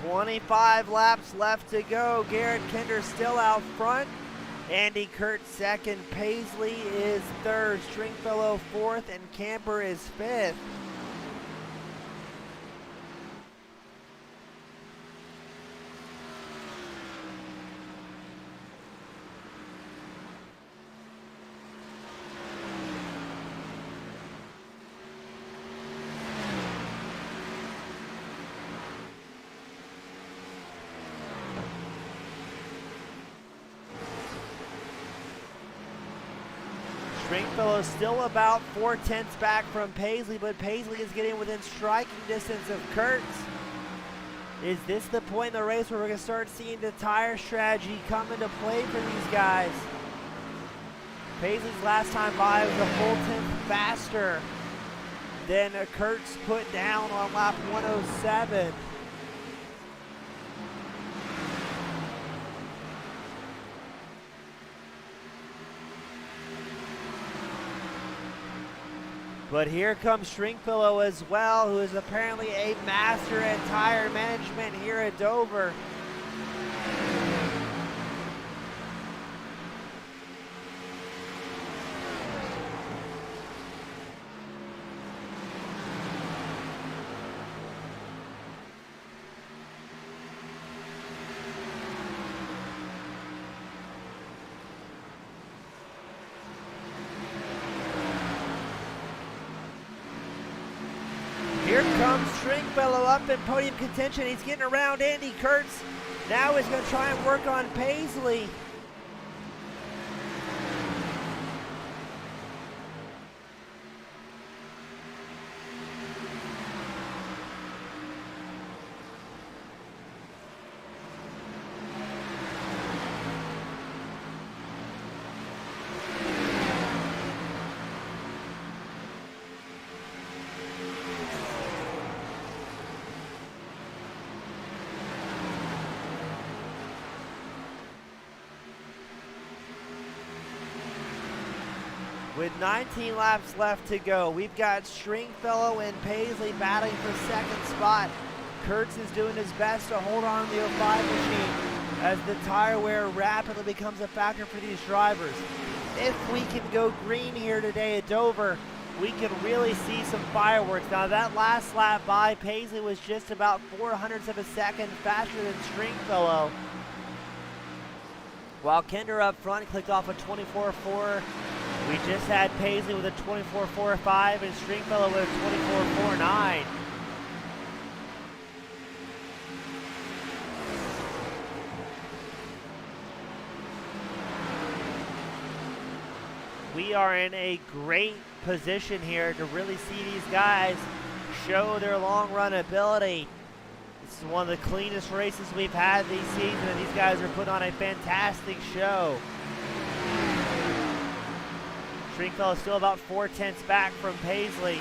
.25 laps left to go. Garrett Kinder still out front. Andy Kurtz second. Paisley is third. Stringfellow fourth. And Camper is fifth. Stringfellow is still about 4/10 back from Paisley, but Paisley is getting within striking distance of Kurtz. Is this the point in the race where we're going to start seeing the tire strategy come into play for these guys? Paisley's last time by was a full 10th faster than Kurtz put down on lap 107. But here comes Stringfellow as well, who is apparently a master at tire management here at Dover. Here comes Stringfellow up in podium contention. He's getting around Andy Kurtz. Now he's going to try and work on Paisley. With 19 laps left to go, we've got Stringfellow and Paisley battling for second spot. Kurtz is doing his best to hold on to the 05 machine as the tire wear rapidly becomes a factor for these drivers. If we can go green here today at Dover, we can really see some fireworks. Now that last lap by Paisley was just about 0.04 of a second faster than Stringfellow. While Kinder up front clicked off a 24.4. We just had Paisley with a 24.45 and Stringfellow with a 24.49. We are in a great position here to really see these guys show their long run ability. This is one of the cleanest races we've had this season, and these guys are putting on a fantastic show. Stringfellow still about 0.4 back from Paisley.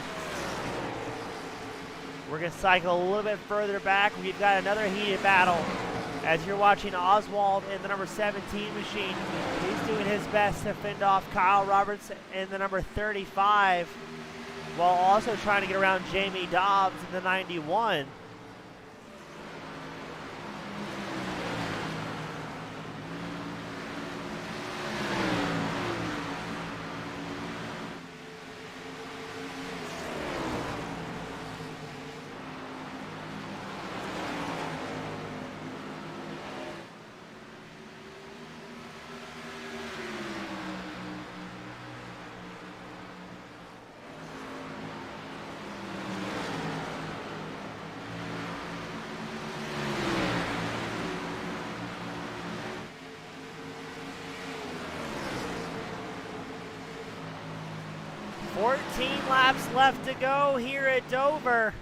We're going to cycle a little bit further back. We've got another heated battle. As you're watching Oswald in the number 17 machine, he's doing his best to fend off Kyle Roberts in the number 35, while also trying to get around Jamie Dobbs in the 91. Laps left to go here at Dover.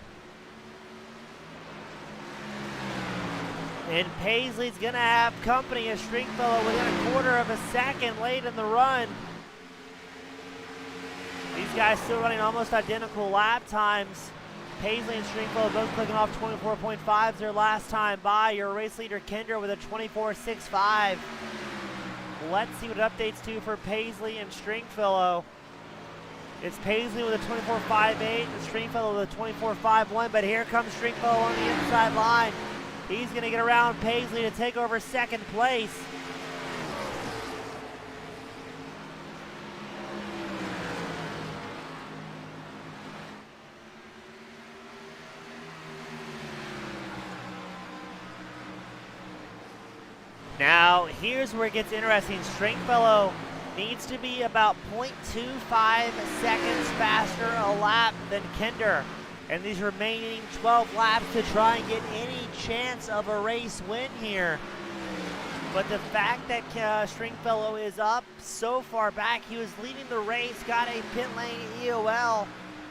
And Paisley's going to have company as Stringfellow within a 1/4 of a second late in the run. These guys still running almost identical lap times. Paisley and Stringfellow both clicking off 24.5s their last time by. Your race leader Kinder with a 24.65. Let's see what updates do for Paisley and Stringfellow. It's Paisley with a 24.58 and Stringfellow with a 24.51, but here comes Stringfellow on the inside line. He's going to get around Paisley to take over second place. Now, here's where it gets interesting. Stringfellow needs to be about 0.25 seconds faster a lap than Kinder. And these remaining 12 laps to try and get any chance of a race win here. But the fact that Stringfellow is up so far back, he was leading the race, got a pit lane EOL,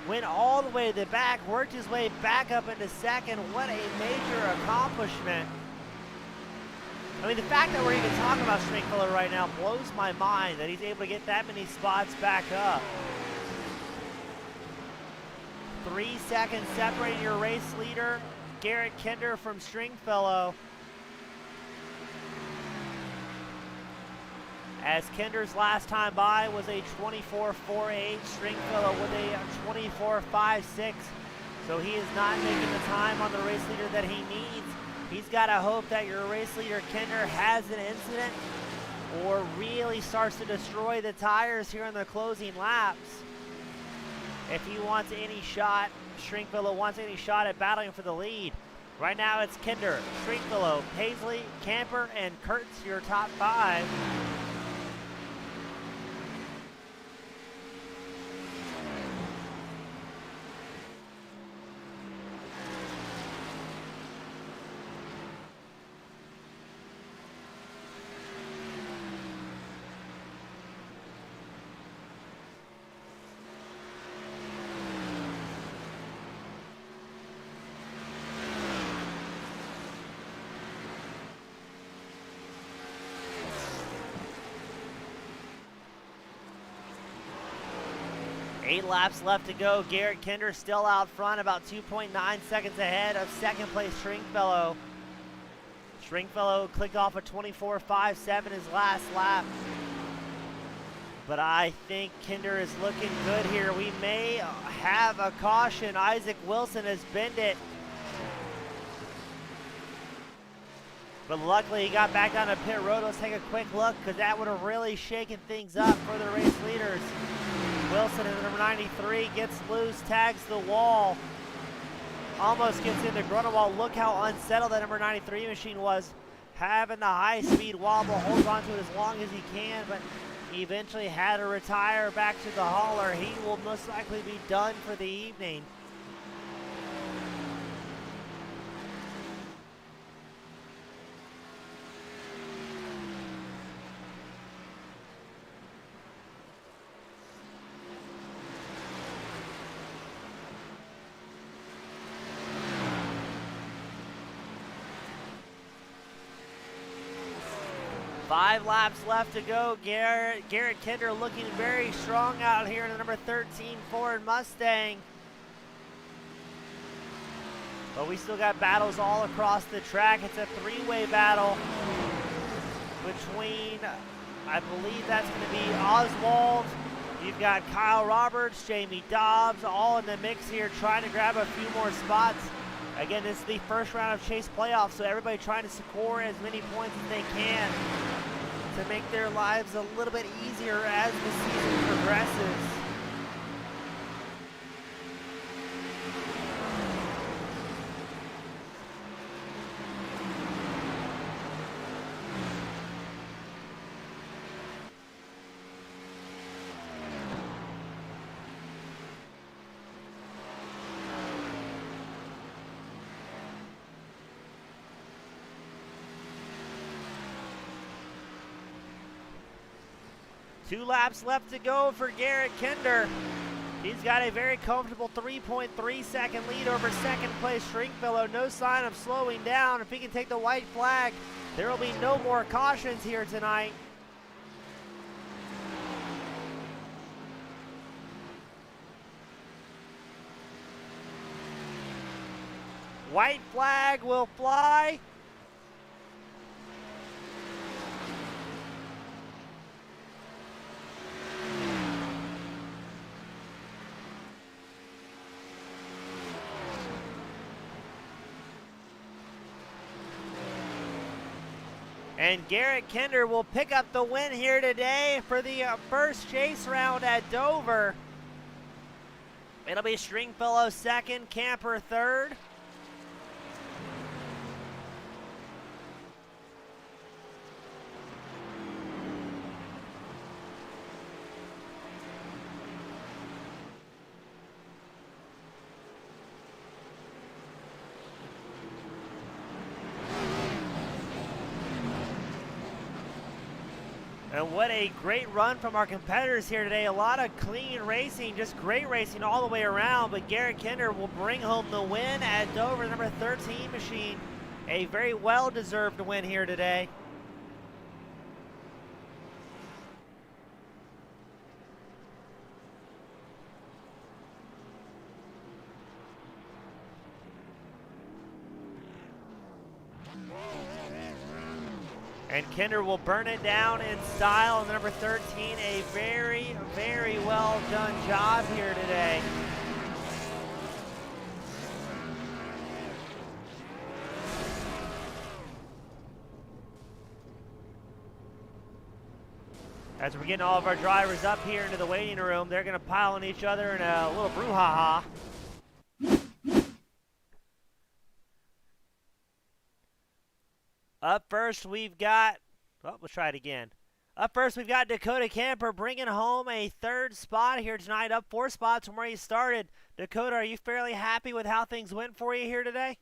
went all the way to the back, worked his way back up into second. What a major accomplishment. I mean, the fact that we're even talking about Stringfellow right now blows my mind that he's able to get that many spots back up. 3 seconds separating your race leader, Garrett Kinder, from Stringfellow. as Kinder's last time by was a 24.48, Stringfellow with a 24.56. So he is not making the time on the race leader that he needs. He's got to hope that your race leader Kinder has an incident or really starts to destroy the tires here in the closing laps. If he wants any shot, Stringfellow wants any shot at battling for the lead. Right now it's Kinder, Stringfellow, Paisley, Camper, and Kurtz, your top 5. Eight laps left to go. Garrett Kinder still out front, about 2.9 seconds ahead of second place Stringfellow. Stringfellow clicked off a 24.57 his last lap. But I think Kinder is looking good here. We may have a caution. Isaac Wilson has bent it. But luckily he got back down to pit road. Let's take a quick look because that would have really shaken things up for the race leaders. Wilson in number 93 gets loose, tags the wall, almost gets into Grunewald. Look how unsettled that number 93 machine was, having the high-speed wobble, holds on to it as long as he can, but he eventually had to retire back to the hauler. He will most likely be done for the evening. Five laps left to go. Garrett Kinder looking very strong out here in the number 13 Ford Mustang. But we still got battles all across the track. It's a three-way battle between, I believe that's going to be Oswald. You've got Kyle Roberts, Jamie Dobbs, all in the mix here trying to grab a few more spots. Again, this is the first round of Chase playoffs, so everybody trying to score as many points as they can to make their lives a little bit easier as the season progresses. Two laps left to go for Garrett Kinder. He's got a very comfortable 3.3 second lead over second place Stringfellow. No sign of slowing down. If he can take the white flag, there will be no more cautions here tonight. White flag will fly. And Garrett Kinder will pick up the win here today for the first chase round at Dover. It'll be Stringfellow second, Camper third. And what a great run from our competitors here today. A lot of clean racing, just great racing all the way around. But Garrett Kinder will bring home the win at Dover, number 13 machine. A very well-deserved win here today. And Kinder will burn it down in style. And number 13, a very, very well done job here today. As we're getting all of our drivers up here into the waiting room, they're going to pile on each other in a little brouhaha. Up first, we've got, let's try it again. Up first, we've got Dakota Camper bringing home a third spot here tonight, up 4 spots from where he started. Dakota, are you fairly happy with how things went for you here today?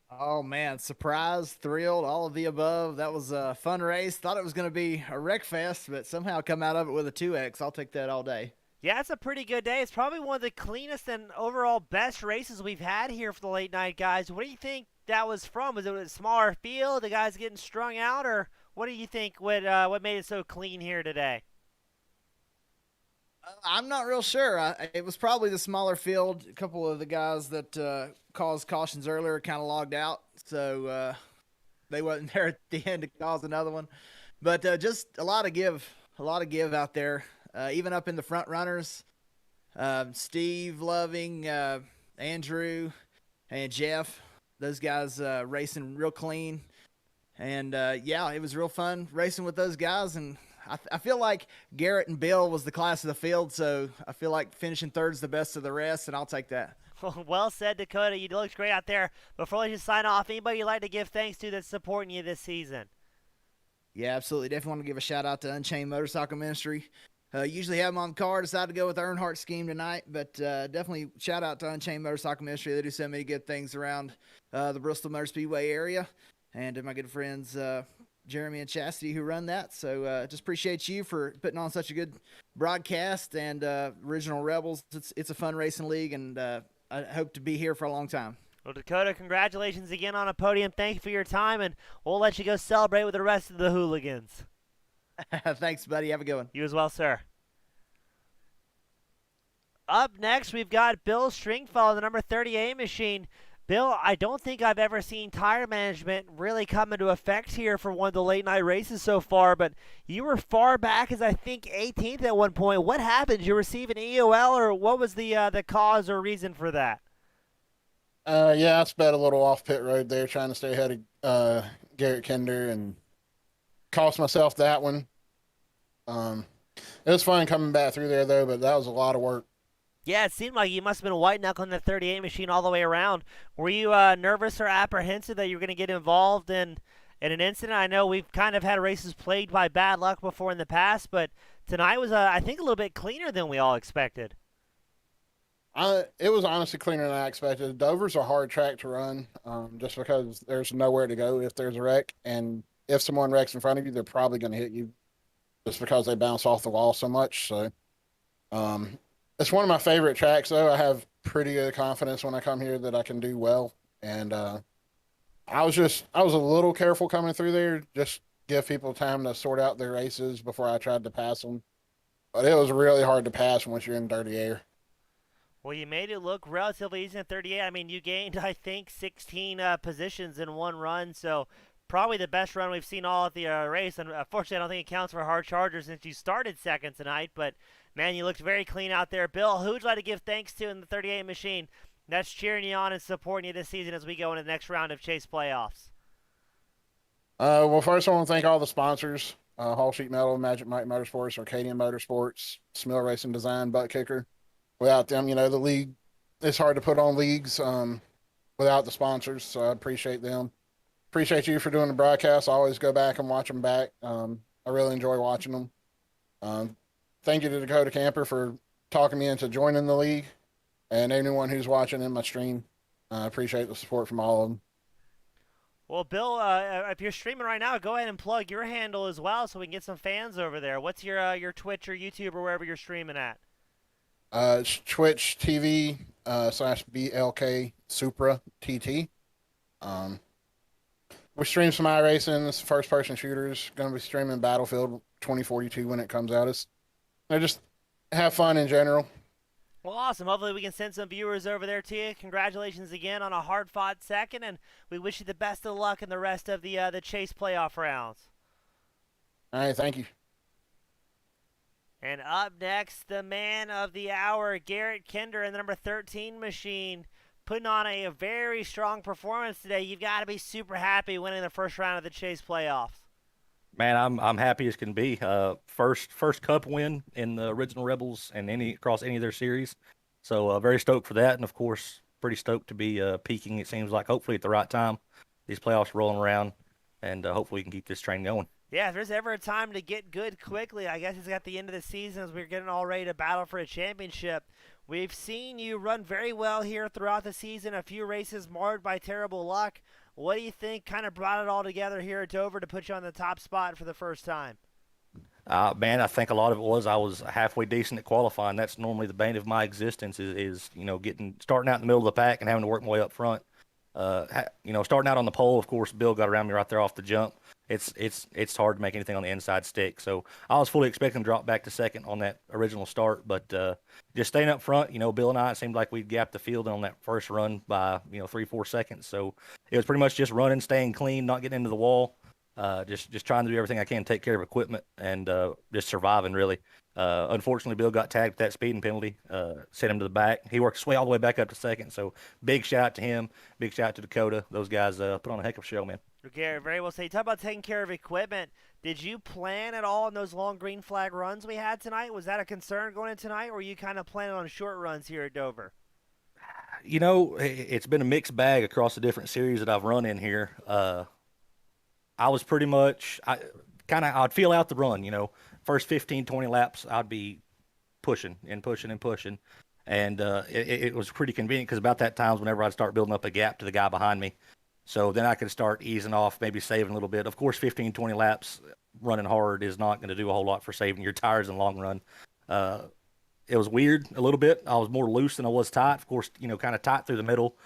Oh man, surprised, thrilled, all of the above. That was a fun race. Thought it was going to be a wreck fest, but somehow come out of it with a 2X. I'll take that all day.
Yeah, it's a pretty good day. It's probably one of the cleanest and overall best races we've had here for the late night guys. What do you think that was from? Was it a smaller field, the guys getting strung out, or what do you think what made it so clean here today?
I'm not real sure. It was probably the smaller field. A couple of the guys that caused cautions earlier kind of logged out, so they wasn't there at the end to cause another one. But just a lot of give out there. Even up in the front runners, Steve Loving, Andrew, and Jeff. Those guys racing real clean. And yeah, it was real fun racing with those guys. And I feel like Garrett and Bill was the class of the field, so I feel like finishing third's the best of the rest, and I'll take that.
Well said, Dakota. You looked great out there. Before we just sign off, anybody you'd like to give thanks to that's supporting you this season?
Yeah, absolutely. Definitely want to give a shout out to Unchained Motorcycle Ministry. Usually have them on the car. Decided to go with the Earnhardt scheme tonight, but definitely shout out to Unchained Motorcycle Ministry. They do so many good things around the Bristol Motor Speedway area, and my good friends Jeremy and Chastity who run that. So just appreciate you for putting on such a good broadcast and Original Rebels. It's a fun racing league, and I hope to be here for a long time.
Well, Dakota, congratulations again on a podium. Thank you for your time, and we'll let you go celebrate with the rest of the hooligans.
Thanks, buddy. Have a good one.
You as well, sir. Up next, we've got Bill Stringfellow, the number 38 machine. Bill, I don't think I've ever seen tire management really come into effect here for one of the late night races so far, but you were far back as I think 18th at one point. What happened? Did you receive an EOL, or what was the cause or reason for that?
Yeah, I sped a little off pit road there, trying to stay ahead of Garrett Kinder, and cost myself that one. It was fun coming back through there though, but that was a lot of work.
Yeah, it seemed like you must have been white knuckling the 38 machine all the way around. Were you nervous or apprehensive that you were going to get involved in an incident? I know we've kind of had races plagued by bad luck before in the past, but tonight was, I think, a little bit cleaner than we all expected.
It was honestly cleaner than I expected. Dover's a hard track to run, just because there's nowhere to go if there's a wreck, and if someone wrecks in front of you, they're probably going to hit you, just because they bounce off the wall so much. So, it's one of my favorite tracks, though. I have pretty good confidence when I come here that I can do well, and I was a little careful coming through there, just give people time to sort out their races before I tried to pass them. But it was really hard to pass once you're in dirty air.
Well, you made it look relatively easy in 38. I mean, you gained, I think, 16 positions in one run, so probably the best run we've seen all at the race. And unfortunately, I don't think it counts for hard chargers since you started second tonight. But, man, you looked very clean out there. Bill, who would you like to give thanks to in the 38 machine that's cheering you on and supporting you this season as we go into the next round of Chase playoffs?
Well, first I want to thank all the sponsors, Hall Sheet Metal, Magic Mike Motorsports, Arcadian Motorsports, Smil Racing Design, Butt Kicker. Without them, the league, it's hard to put on leagues without the sponsors, so I appreciate them. Appreciate you for doing the broadcast. I always go back and watch them back. I really enjoy watching them. Thank you to Dakota Camper for talking me into joining the league, and anyone who's watching in my stream. I appreciate the support from all of them.
Well, Bill, if you're streaming right now, go ahead and plug your handle as well so we can get some fans over there. What's your Twitch or YouTube or wherever you're streaming at?
It's Twitch TV /BLK Supra TT. We stream some iRacing, this first person shooters. Going to be streaming Battlefield 2042 when it comes out. Just have fun in general.
Well, awesome. Hopefully we can send some viewers over there to you. Congratulations again on a hard-fought second, and we wish you the best of luck in the rest of the Chase playoff rounds.
All right, thank you.
And up next, the man of the hour, Garrett Kinder in the number 13 machine, putting on a very strong performance today. You've got to be super happy winning the first round of the Chase playoffs.
Man, I'm happy as can be. First Cup win in the original Rebels and across any of their series. So very stoked for that, and of course, pretty stoked to be peaking. It seems like hopefully at the right time. These playoffs rolling around, and hopefully we can keep this train going.
Yeah, if there's ever a time to get good quickly, I guess it's at the end of the season as we're getting all ready to battle for a championship. We've seen you run very well here throughout the season, a few races marred by terrible luck. What do you think kind of brought it all together here at Dover to put you on the top spot for the first time?
Man, I think a lot of it was I was halfway decent at qualifying. That's normally the bane of my existence is starting out in the middle of the pack and having to work my way up front. Starting out on the pole, of course, Bill got around me right there off the jump. It's hard to make anything on the inside stick. So I was fully expecting to drop back to second on that original start, but just staying up front, Bill and I, it seemed like we'd gapped the field on that first run by 3-4 seconds. So it was pretty much just running, staying clean, not getting into the wall, just trying to do everything I can to take care of equipment and just surviving really. Unfortunately, Bill got tagged with that speeding penalty, sent him to the back. He worked his way all the way back up to second. So big shout out to him, big shout out to Dakota. Those guys put on a heck of a show, man.
Garrett, very well said. You talk about taking care of equipment. Did you plan at all on those long green flag runs we had tonight? Was that a concern going in tonight, or were you kind of planning on short runs here at Dover?
It's been a mixed bag across the different series that I've run in here. I was pretty much, I'd feel out the run, First 15, 20 laps, I'd be pushing and pushing and pushing. And it was pretty convenient because about that time whenever I'd start building up a gap to the guy behind me. So then I could start easing off, maybe saving a little bit. Of course, 15, 20 laps running hard is not going to do a whole lot for saving your tires in the long run. It was weird a little bit. I was more loose than I was tight. Of course, kind of tight through the middle.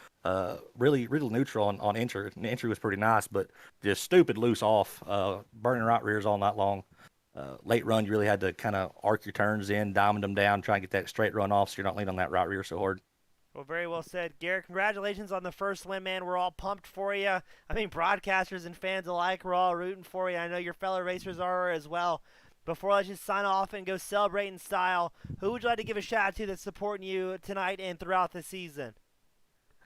Really neutral on entry. The entry was pretty nice, but just stupid loose off, burning right rears all night long. Late run, you really had to kind of arc your turns in, diamond them down, try and get that straight run off so you're not leaning on that right rear so hard.
Well, very well said. Garrett, congratulations on the first win, man. We're all pumped for you. I mean, broadcasters and fans alike, we're all rooting for you. I know your fellow racers are as well. Before I let you sign off and go celebrate in style, who would you like to give a shout out to that's supporting you tonight and throughout the season?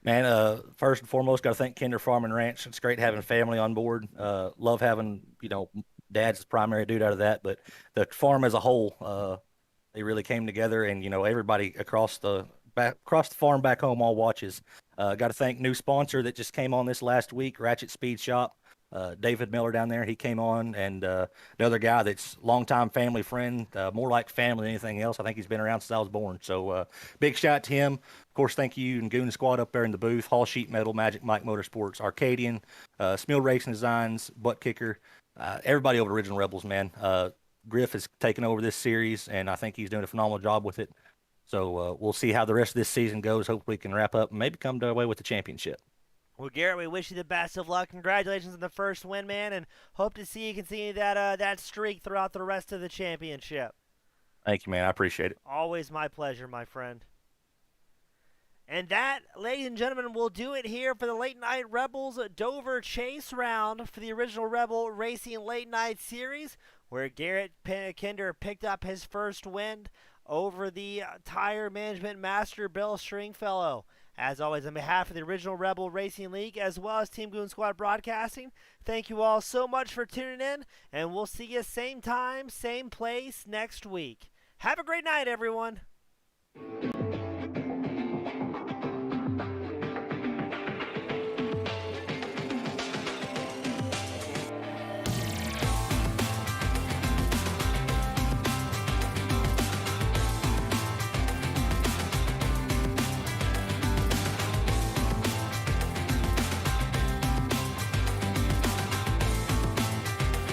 Man, first and foremost, got to thank Kinder Farm and Ranch. It's great having family on board. Love having, Dad's the primary dude out of that, but the farm as a whole, they really came together, and everybody across the farm back home all watches. Got to thank new sponsor that just came on this last week, Ratchet Speed Shop. David Miller down there, he came on, and another guy that's longtime family friend, more like family than anything else. I think he's been around since I was born. So big shout out to him. Of course, thank you and Goon Squad up there in the booth, Hall Sheet Metal, Magic Mike Motorsports, Arcadian, Smill Racing Designs, Butt Kicker, everybody over at Original Rebels, man. Griff has taken over this series, and I think he's doing a phenomenal job with it. So we'll see how the rest of this season goes. Hopefully we can wrap up and maybe come away with the championship.
Well, Garrett, we wish you the best of luck. Congratulations on the first win, man, and hope to see you continue that streak throughout the rest of the championship.
Thank you, man. I appreciate it.
Always my pleasure, my friend. And that, ladies and gentlemen, will do it here for the Late Night Rebels Dover Chase round for the Original Rebel Racing Late Night Series, where Garrett Kinder picked up his first win over the tire management master Bill Stringfellow. As always, on behalf of the Original Rebel Racing League, as well as Team Goon Squad Broadcasting, thank you all so much for tuning in, and we'll see you same time, same place next week. Have a great night, everyone.